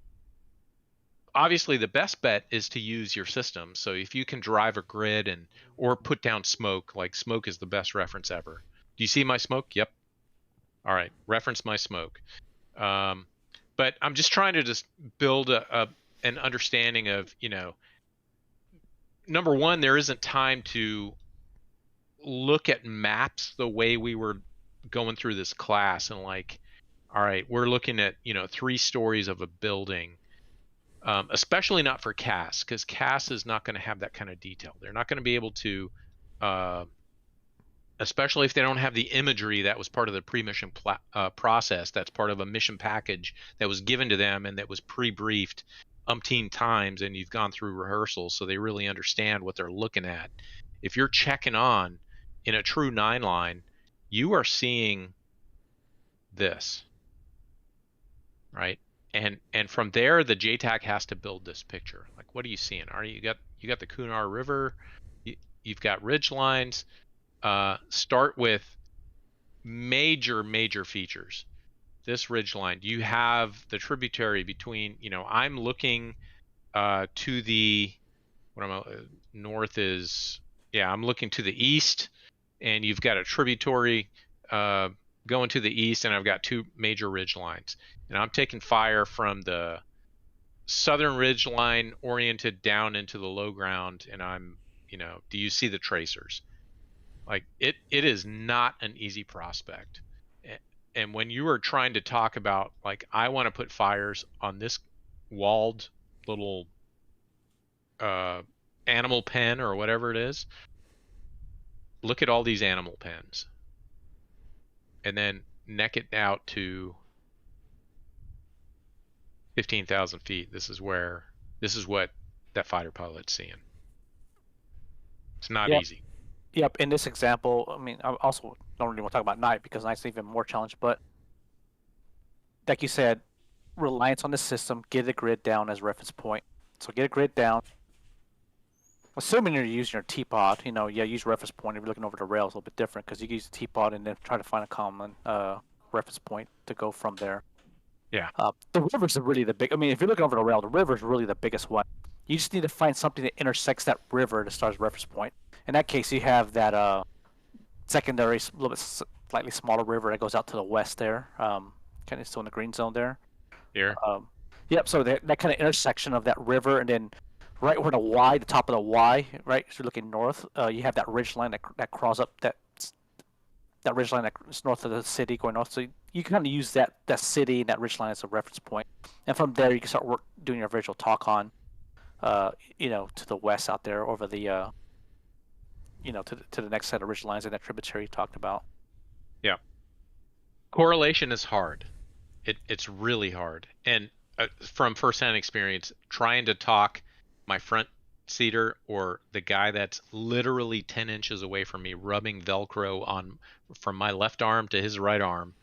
obviously the best bet is to use your system. So if you can drive a grid or put down smoke, like smoke is the best reference ever. Do you see my smoke? Yep. All right, reference my smoke. But I'm just trying to just build an understanding of, number one, there isn't time to look at maps the way we were going through this class and like, all right, we're looking at, 3 stories of a building, especially not for CAS, because CAS is not going to have that kind of detail. They're not going to be able to, especially if they don't have the imagery that was part of the pre-mission process, that's part of a mission package that was given to them and that was pre-briefed umpteen times, and you've gone through rehearsals so they really understand what they're looking at. If you're checking on in a true 9-line, you are seeing this, right? And from there, the JTAC has to build this picture. Like, what are you seeing? You got the Kunar River, you've got ridge lines. Start with major features. This ridge line, you have the tributary between, I'm looking to the, north is, I'm looking to the east, and you've got a tributary going to the east, and I've got 2 major ridge lines. And I'm taking fire from the southern ridge line oriented down into the low ground, and I'm, do you see the tracers? Like, it is not an easy prospect. And when you are trying to talk about, like, I want to put fires on this walled little animal pen or whatever it is, look at all these animal pens. And then neck it out to 15,000 feet. This is what that fighter pilot's seeing. It's not easy. Yep. In this example, I mean, I also don't really want to talk about night because night's even more challenged. But like you said, reliance on the system, get a grid down as reference point. So get a grid down. Assuming you're using your teapot, use reference point. If you're looking over the rails, a little bit different because you can use the teapot and then try to find a common reference point to go from there. Yeah. The rivers are really the big. I mean, if you're looking over the rail, the river is really the biggest one. You just need to find something that intersects that river to start as a reference point. In that case, you have that secondary, a little bit slightly smaller river that goes out to the west there. Kind of still in the green zone there. Here. Yep. So that kind of intersection of that river, and then right where the top of the Y, right? So you're looking north. You have that ridge line that crawls up that ridge line that's north of the city, going north. So you kind of use that city and that ridge line as a reference point, and from there you can start doing your visual talk-on, to the west out there over the, to the next set of ridge lines and that tributary you talked about. Yeah. Correlation is hard. It's really hard, and from firsthand experience, trying to talk my front seater or the guy that's literally 10 inches away from me, rubbing Velcro on from my left arm to his right arm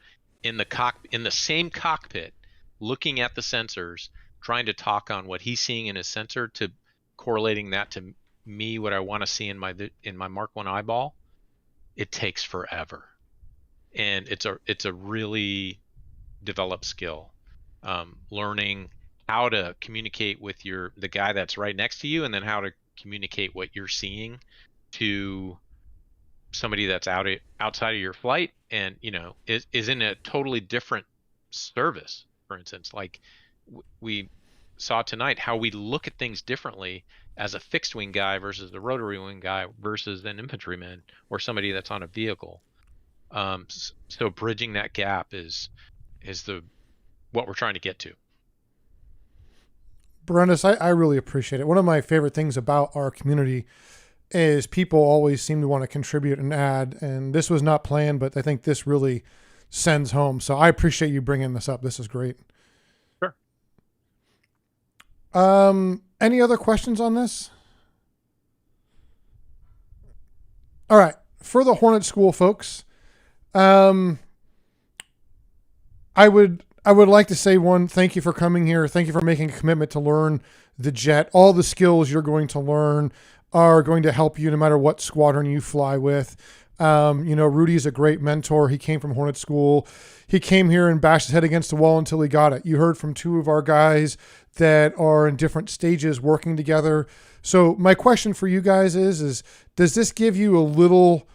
in the same cockpit, looking at the sensors, trying to talk on what he's seeing in his sensor to correlating that to me, what I want to see in my Mark 1 eyeball. It takes forever, and it's a really developed skill, learning how to communicate with the guy that's right next to you, and then how to communicate what you're seeing to somebody that's outside of your flight, and is in a totally different service. For instance, like we saw tonight, how we look at things differently as a fixed wing guy versus the rotary wing guy versus an infantryman or somebody that's on a vehicle. So bridging that gap is what we're trying to get to. Brendis, I really appreciate it. One of my favorite things about our community is people always seem to want to contribute and add, and this was not planned, but I think this really sends home. So I appreciate you bringing this up. This is great. Sure. Any other questions on this? All right. For the Hornet School folks, I would I would like to say thank you for coming here. Thank you for making a commitment to learn the jet. All the skills you're going to learn are going to help you no matter what squadron you fly with. Rudy's a great mentor. He came from Hornet School. He came here and bashed his head against the wall until he got it. You heard from two of our guys that are in different stages working together. So my question for you guys is does this give you a little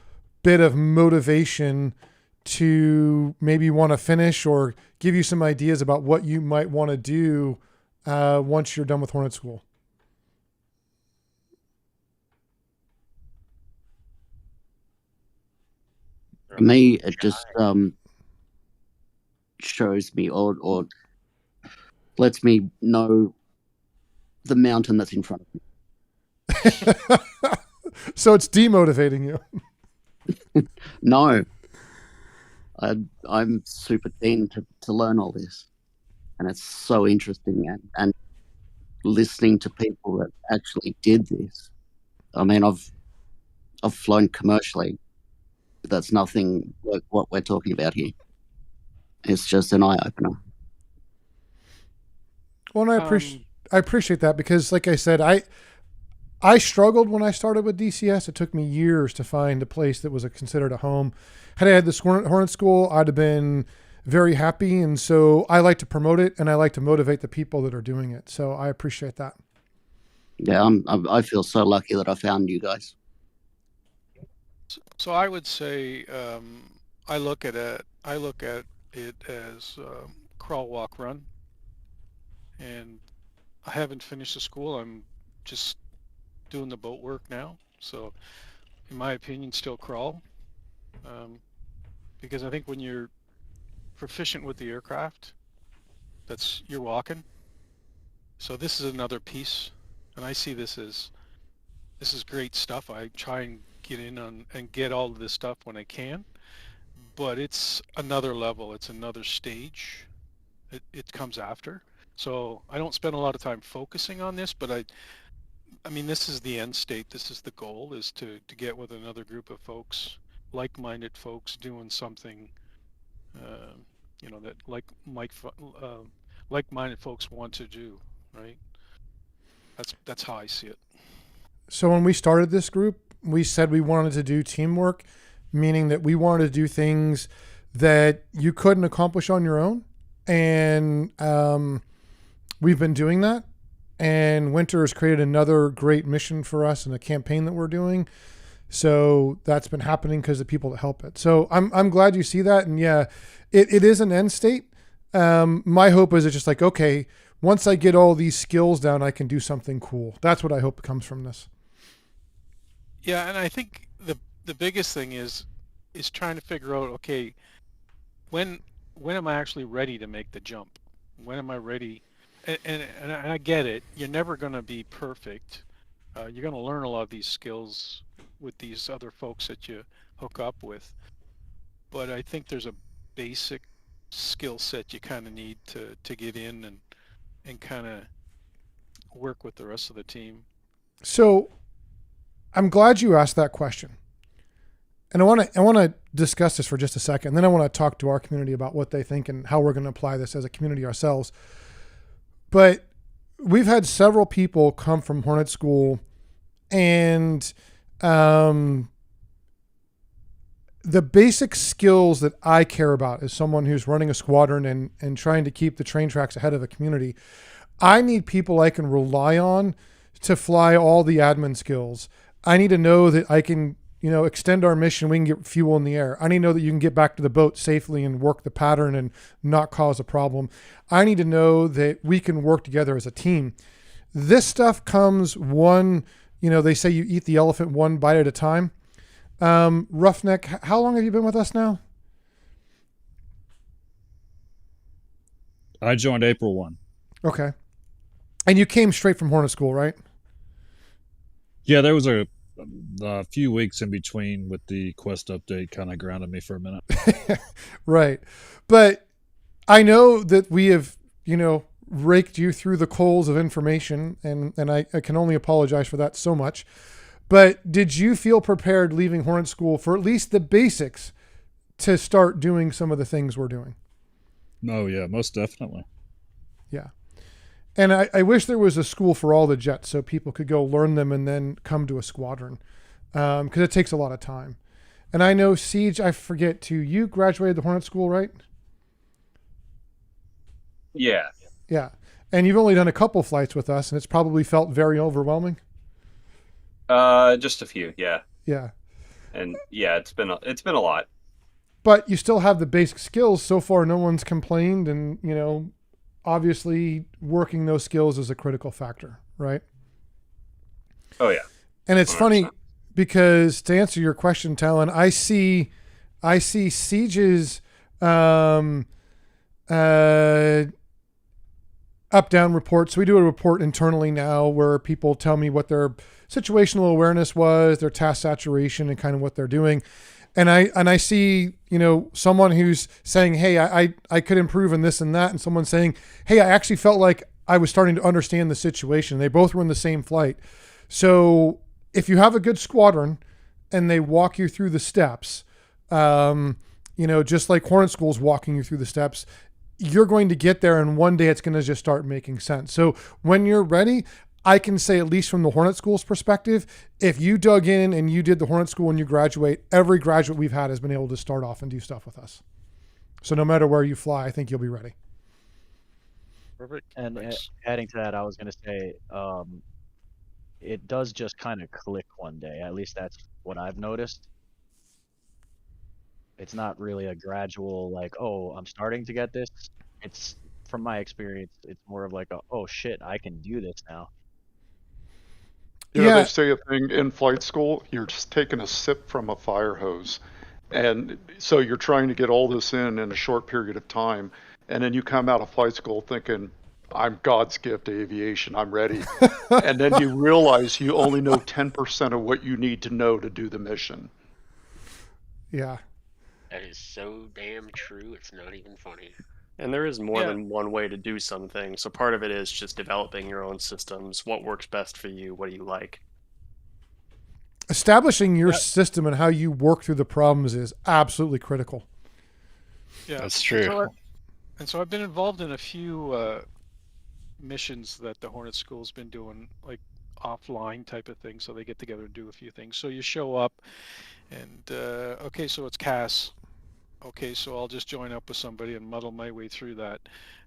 bit of motivation to maybe want to finish or give you some ideas about what you might want to do once you're done with Hornet School? For me, it just shows me or lets me know the mountain that's in front of me. So it's demotivating you. No. I'm super keen to learn all this. And it's so interesting and listening to people that actually did this. I mean, I've flown commercially. That's nothing like what we're talking about here. It's just an eye-opener. Well, and I appreciate that because, like I said, I struggled when I started with DCS. It took me years to find a place that was considered a home. Had I had this Hornet School, I'd have been very happy. And so I like to promote it and I like to motivate the people that are doing it. So I appreciate that. Yeah, I feel so lucky that I found you guys. So I would say I look at it as crawl, walk, run. And I haven't finished the school. I'm just doing the boat work now. So in my opinion, still crawl. Because I think when you're proficient with the aircraft, you're walking. So this is another piece. And I see this is great stuff. I try and get in on and get all of this stuff when I can, but it's another level. It's another stage. It comes after. So I don't spend a lot of time focusing on this, but I mean, this is the end state. This is the goal, is to get with another group of folks, like-minded folks doing something, that like-minded folks want to do, right? That's how I see it. So when we started this group, we said we wanted to do teamwork, meaning that we wanted to do things that you couldn't accomplish on your own. And we've been doing that. And Winter has created another great mission for us in a campaign that we're doing. So that's been happening because of people that help it. So I'm glad you see that. And yeah, it is an end state. My hope is it's just like, okay, once I get all these skills down, I can do something cool. That's what I hope comes from this. Yeah, and I think the biggest thing is trying to figure out, okay, when am I actually ready to make the jump? When am I ready? And I get it. You're never going to be perfect. You're going to learn a lot of these skills with these other folks that you hook up with. But I think there's a basic skill set you kind of need to get in and kind of work with the rest of the team. So I'm glad you asked that question. And I want to discuss this for just a second. Then I want to talk to our community about what they think and how we're going to apply this as a community ourselves. But we've had several people come from Hornet School, and the basic skills that I care about as someone who's running a squadron and trying to keep the train tracks ahead of a community, I need people I can rely on to fly all the admin skills. I need to know that I can, extend our mission. We can get fuel in the air. I need to know that you can get back to the boat safely and work the pattern and not cause a problem. I need to know that we can work together as a team. This stuff comes one, they say you eat the elephant one bite at a time. Roughneck, how long have you been with us now? I joined April 1. Okay. And you came straight from Hornet School, right? Yeah, there was a few weeks in between with the quest update, kind of grounded me for a minute. Right. But I know that we have, raked you through the coals of information, and I can only apologize for that so much. But did you feel prepared leaving Hornet School for at least the basics to start doing some of the things we're doing? Oh yeah, most definitely. Yeah. And I wish there was a school for all the jets so people could go learn them and then come to a squadron, because it takes a lot of time. And I know Siege, I forget too, you graduated the Hornet School, right? Yeah. Yeah. And you've only done a couple flights with us, and it's probably felt very overwhelming. Just a few, yeah. Yeah. And yeah, it's been a lot. But you still have the basic skills. So far, no one's complained, and obviously working those skills is a critical factor, right? Oh yeah. And it's 100%. funny because to answer your question, Talon, I see Siege's up-down reports. We do a report internally now where people tell me what their situational awareness was, their task saturation, and kind of what they're doing. And I see, someone who's saying, hey, I could improve in this and that. And someone saying, hey, I actually felt like I was starting to understand the situation. They both were in the same flight. So if you have a good squadron and they walk you through the steps, just like Hornet School's walking you through the steps, you're going to get there, and one day it's going to just start making sense. So when you're ready, I can say, at least from the Hornet School's perspective, if you dug in and you did the Hornet School and you graduate, every graduate we've had has been able to start off and do stuff with us. So no matter where you fly, I think you'll be ready. Perfect. And adding to that, I was going to say, it does just kind of click one day. At least that's what I've noticed. It's not really a gradual, like, oh, I'm starting to get this. It's, from my experience, it's more of like, oh shit, I can do this now. They say a thing in flight school, you're just taking a sip from a fire hose. And so you're trying to get all this in a short period of time. And then you come out of flight school thinking, I'm God's gift to aviation, I'm ready. And then you realize you only know 10% of what you need to know to do the mission. Yeah. That is so damn true, it's not even funny. And there is more than one way to do something. So part of it is just developing your own systems. What works best for you? What do you like? Establishing your system and how you work through the problems is absolutely critical. Yeah, that's true. So I've been involved in a few missions that the Hornet School's been doing, like offline type of thing. So they get together and do a few things. So you show up and, okay, so it's CAS. Okay, so I'll just join up with somebody and muddle my way through that.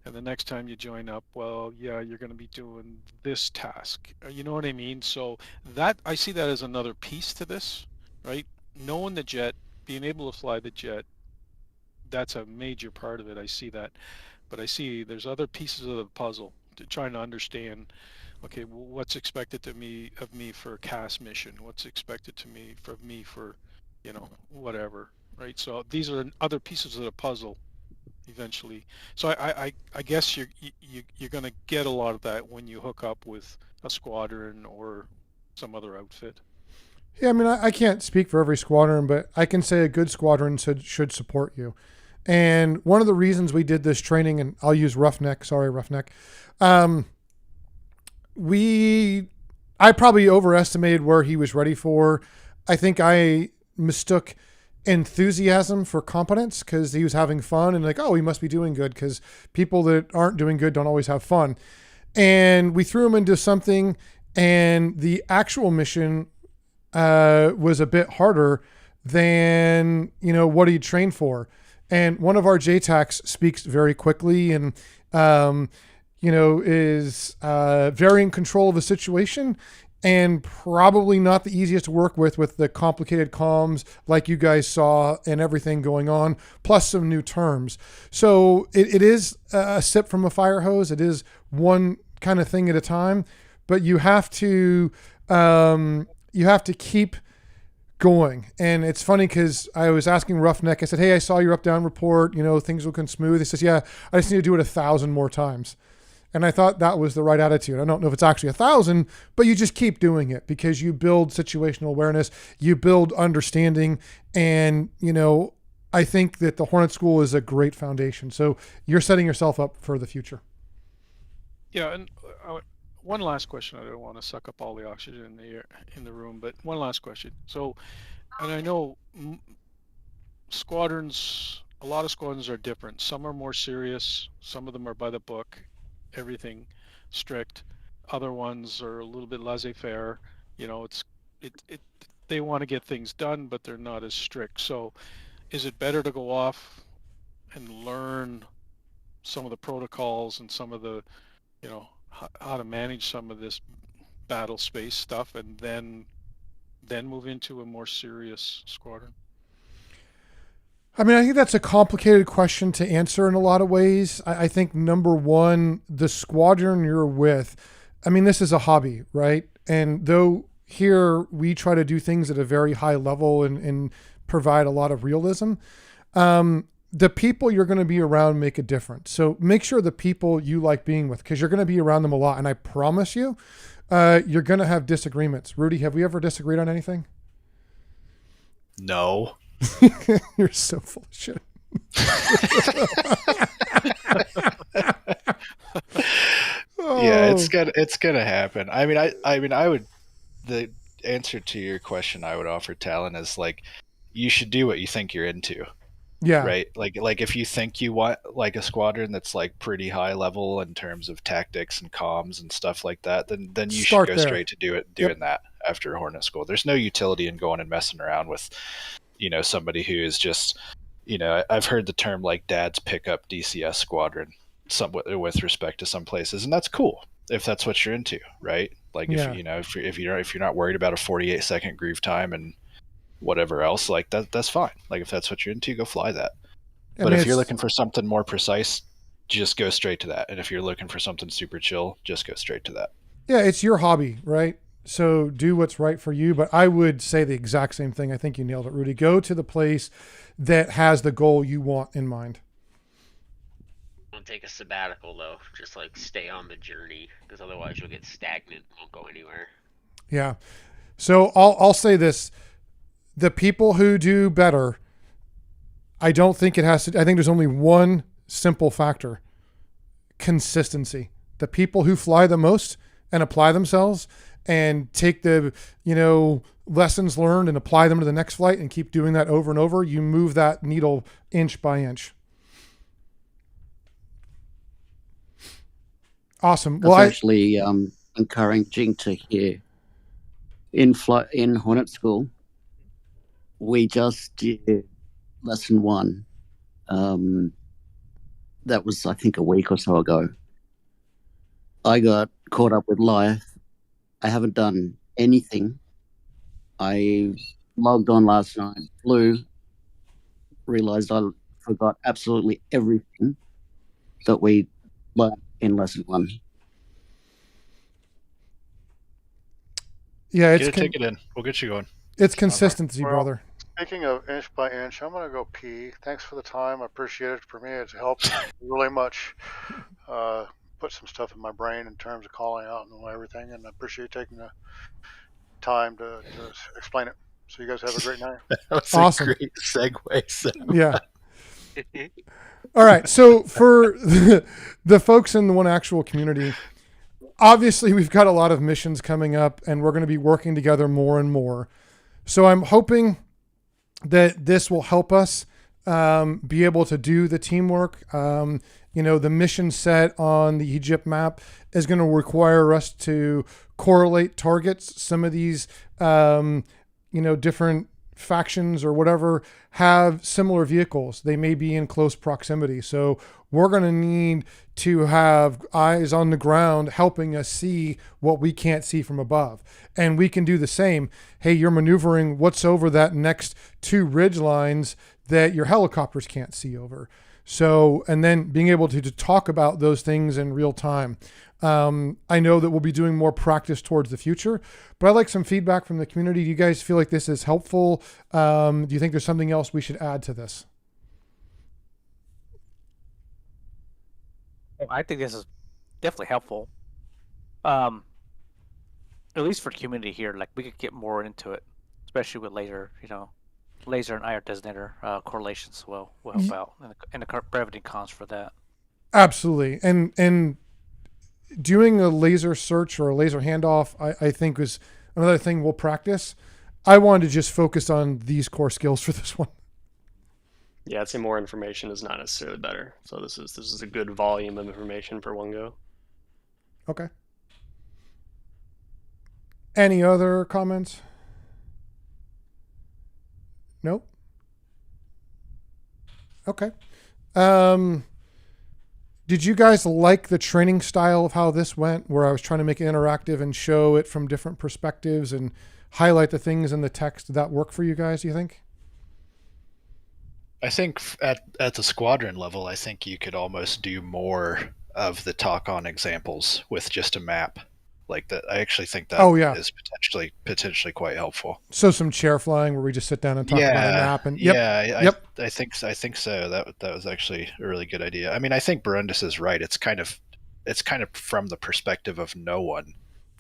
And the next time you join up, well, yeah, you're going to be doing this task. You know what I mean? So that, I see that as another piece to this, right? Knowing the jet, being able to fly the jet, that's a major part of it. I see that. But I see there's other pieces of the puzzle to trying to understand, okay, what's expected of me for a CAS mission? What's expected of me for, whatever. Right, so these are other pieces of the puzzle eventually. So I guess you're going to get a lot of that when you hook up with a squadron or some other outfit. Yeah, I mean, I can't speak for every squadron, but I can say a good squadron should support you. And one of the reasons we did this training, and I'll use Roughneck, I probably overestimated where he was ready for. I think I mistook enthusiasm for competence because he was having fun and like, oh, he must be doing good, because people that aren't doing good don't always have fun. And we threw him into something, and the actual mission was a bit harder than what he trained for. And one of our JTACs speaks very quickly and is very in control of the situation, and probably not the easiest to work with the complicated comms like you guys saw and everything going on, plus some new terms. So it is a sip from a fire hose. It is one kind of thing at a time, but you have to keep going. And it's funny because I was asking Roughneck, I said, hey, I saw your up-down report, things looking smooth. He says, yeah, I just need to do it 1,000 more times. And I thought that was the right attitude. I don't know if it's actually 1,000, but you just keep doing it because you build situational awareness, you build understanding, and, I think that the Hornet School is a great foundation. So you're setting yourself up for the future. Yeah, and one last question. I don't want to suck up all the oxygen in the room, but one last question. So, and I know squadrons a lot of squadrons are different. Some are more serious. Some of them are by the book, everything strict. Other ones are a little bit laissez-faire. You know, they want to get things done, but they're not as strict. So is it better to go off and learn some of the protocols and some of the, you know, how to manage some of this battle space stuff, and then move into a more serious squadron? I mean, I think that's a complicated question to answer in a lot of ways. I think number one, the squadron you're with, I mean, this is a hobby, right? And though here we try to do things at a very high level and provide a lot of realism, the people you're going to be around make a difference. So make sure the people you like being with, because you're going to be around them a lot. And I promise you, you're going to have disagreements. Rudy, have we ever disagreed on anything? No. You're so full of shit. Yeah, it's gonna happen. I mean, I would. The answer to your question I would offer, Talon, is like, you should do what you think you're into. Yeah. Right. Like if you think you want like a squadron that's like pretty high level in terms of tactics and comms and stuff like that, then you should go straight to doing that after Hornet School. There's no utility in going and messing around with, you know, somebody who is just, you know, I've heard the term like dad's pickup DCS squadron somewhat with respect to some places, and that's cool if that's what you're into, right? Like if you know, if you're not worried about a 48-second groove time and whatever else, like that's fine. Like if that's what you're into, go fly that. But if you're looking for something more precise, just go straight to that. And if you're looking for something super chill, just go straight to that. Yeah, it's your hobby, right? So do what's right for you. But I would say the exact same thing. I think you nailed it, Rudy. Go to the place that has the goal you want in mind. Don't take a sabbatical though. Just like stay on the journey, because otherwise you'll get stagnant and won't go anywhere. Yeah. So I'll say this. The people who do better, I don't think it has to, I think there's only one simple factor: consistency. The people who fly the most and apply themselves and take the, you know, lessons learned and apply them to the next flight and keep doing that over and over, you move that needle inch by inch. Awesome. Well, That's actually encouraging to hear. In Hornet School, we just did lesson 1. That was, I think, a week or so ago. I got caught up with life. I haven't done anything. I logged on last night, flew, realized I forgot absolutely everything that we learned in lesson 1. Yeah, get a ticket in. We'll get you going. It's consistency, brother. Speaking of inch by inch, I'm going to go pee. Thanks for the time. I appreciate it. For me, it's helped really much. Put some stuff in my brain in terms of calling out and everything, and I appreciate taking the time to explain it. So you guys have a great night. That was awesome. A great segue. So. Yeah. All right. So for the folks in the One Actual community, obviously we've got a lot of missions coming up, and we're going to be working together more and more. So I'm hoping that this will help us be able to do the teamwork. You know, the mission set on the Egypt map is going to require us to correlate targets. Some of these, you know, different factions or whatever have similar vehicles. They may be in close proximity. So we're going to need to have eyes on the ground helping us see what we can't see from above. And we can do the same. Hey, you're maneuvering what's over that next 2 ridge lines that your helicopters can't see over. So, and then being able to talk about those things in real time. I know that we'll be doing more practice towards the future, but I'd like some feedback from the community. Do you guys feel like this is helpful? Do you think there's something else we should add to this? I think this is definitely helpful. At least for community here, like we could get more into it, especially with laser, you know, laser and IR designator correlations will help out, and the brevity cons for that. Absolutely, and doing a laser search or a laser handoff, I think was another thing we'll practice. I wanted to just focus on these core skills for this one. Yeah, I'd say more information is not necessarily better. So this is a good volume of information for one go. Okay. Any other comments? Nope. Okay. Did you guys like the training style of how this went, where I was trying to make it interactive and show it from different perspectives and highlight the things in the text? Did that work for you guys, do you think? I think at the squadron level, I think you could almost do more of the talk-on examples with just a map like that. I actually think that is potentially quite helpful. So some chair flying where we just sit down and talk about a map. And I think so. That was actually a really good idea. I mean, I think Barundus is right. It's kind of from the perspective of no one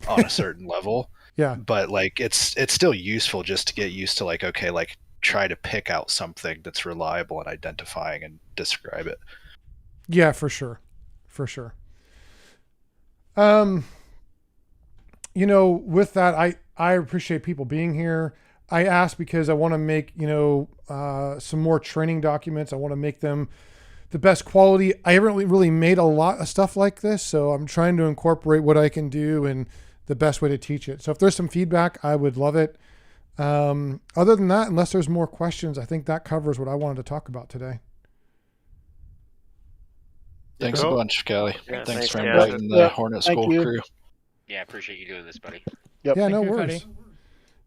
on a certain level. Yeah. But like it's still useful just to get used to like, okay, like try to pick out something that's reliable and identifying and describe it. Yeah, for sure. For sure. You know, with that, I appreciate people being here. I asked because I want to make, some more training documents. I want to make them the best quality. I haven't really made a lot of stuff like this, so I'm trying to incorporate what I can do and the best way to teach it. So if there's some feedback, I would love it. Other than that, unless there's more questions, I think that covers what I wanted to talk about today. Thanks a bunch, Callie. Yeah, thanks for Callie. inviting the Hornet School crew. Yeah, I appreciate you doing this, buddy. Yep. Yeah, no worries.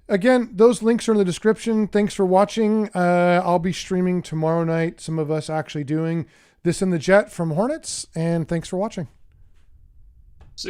Again, those links are in the description. Thanks for watching. I'll be streaming tomorrow night. Some of us actually doing this in the jet from Hornets, and thanks for watching.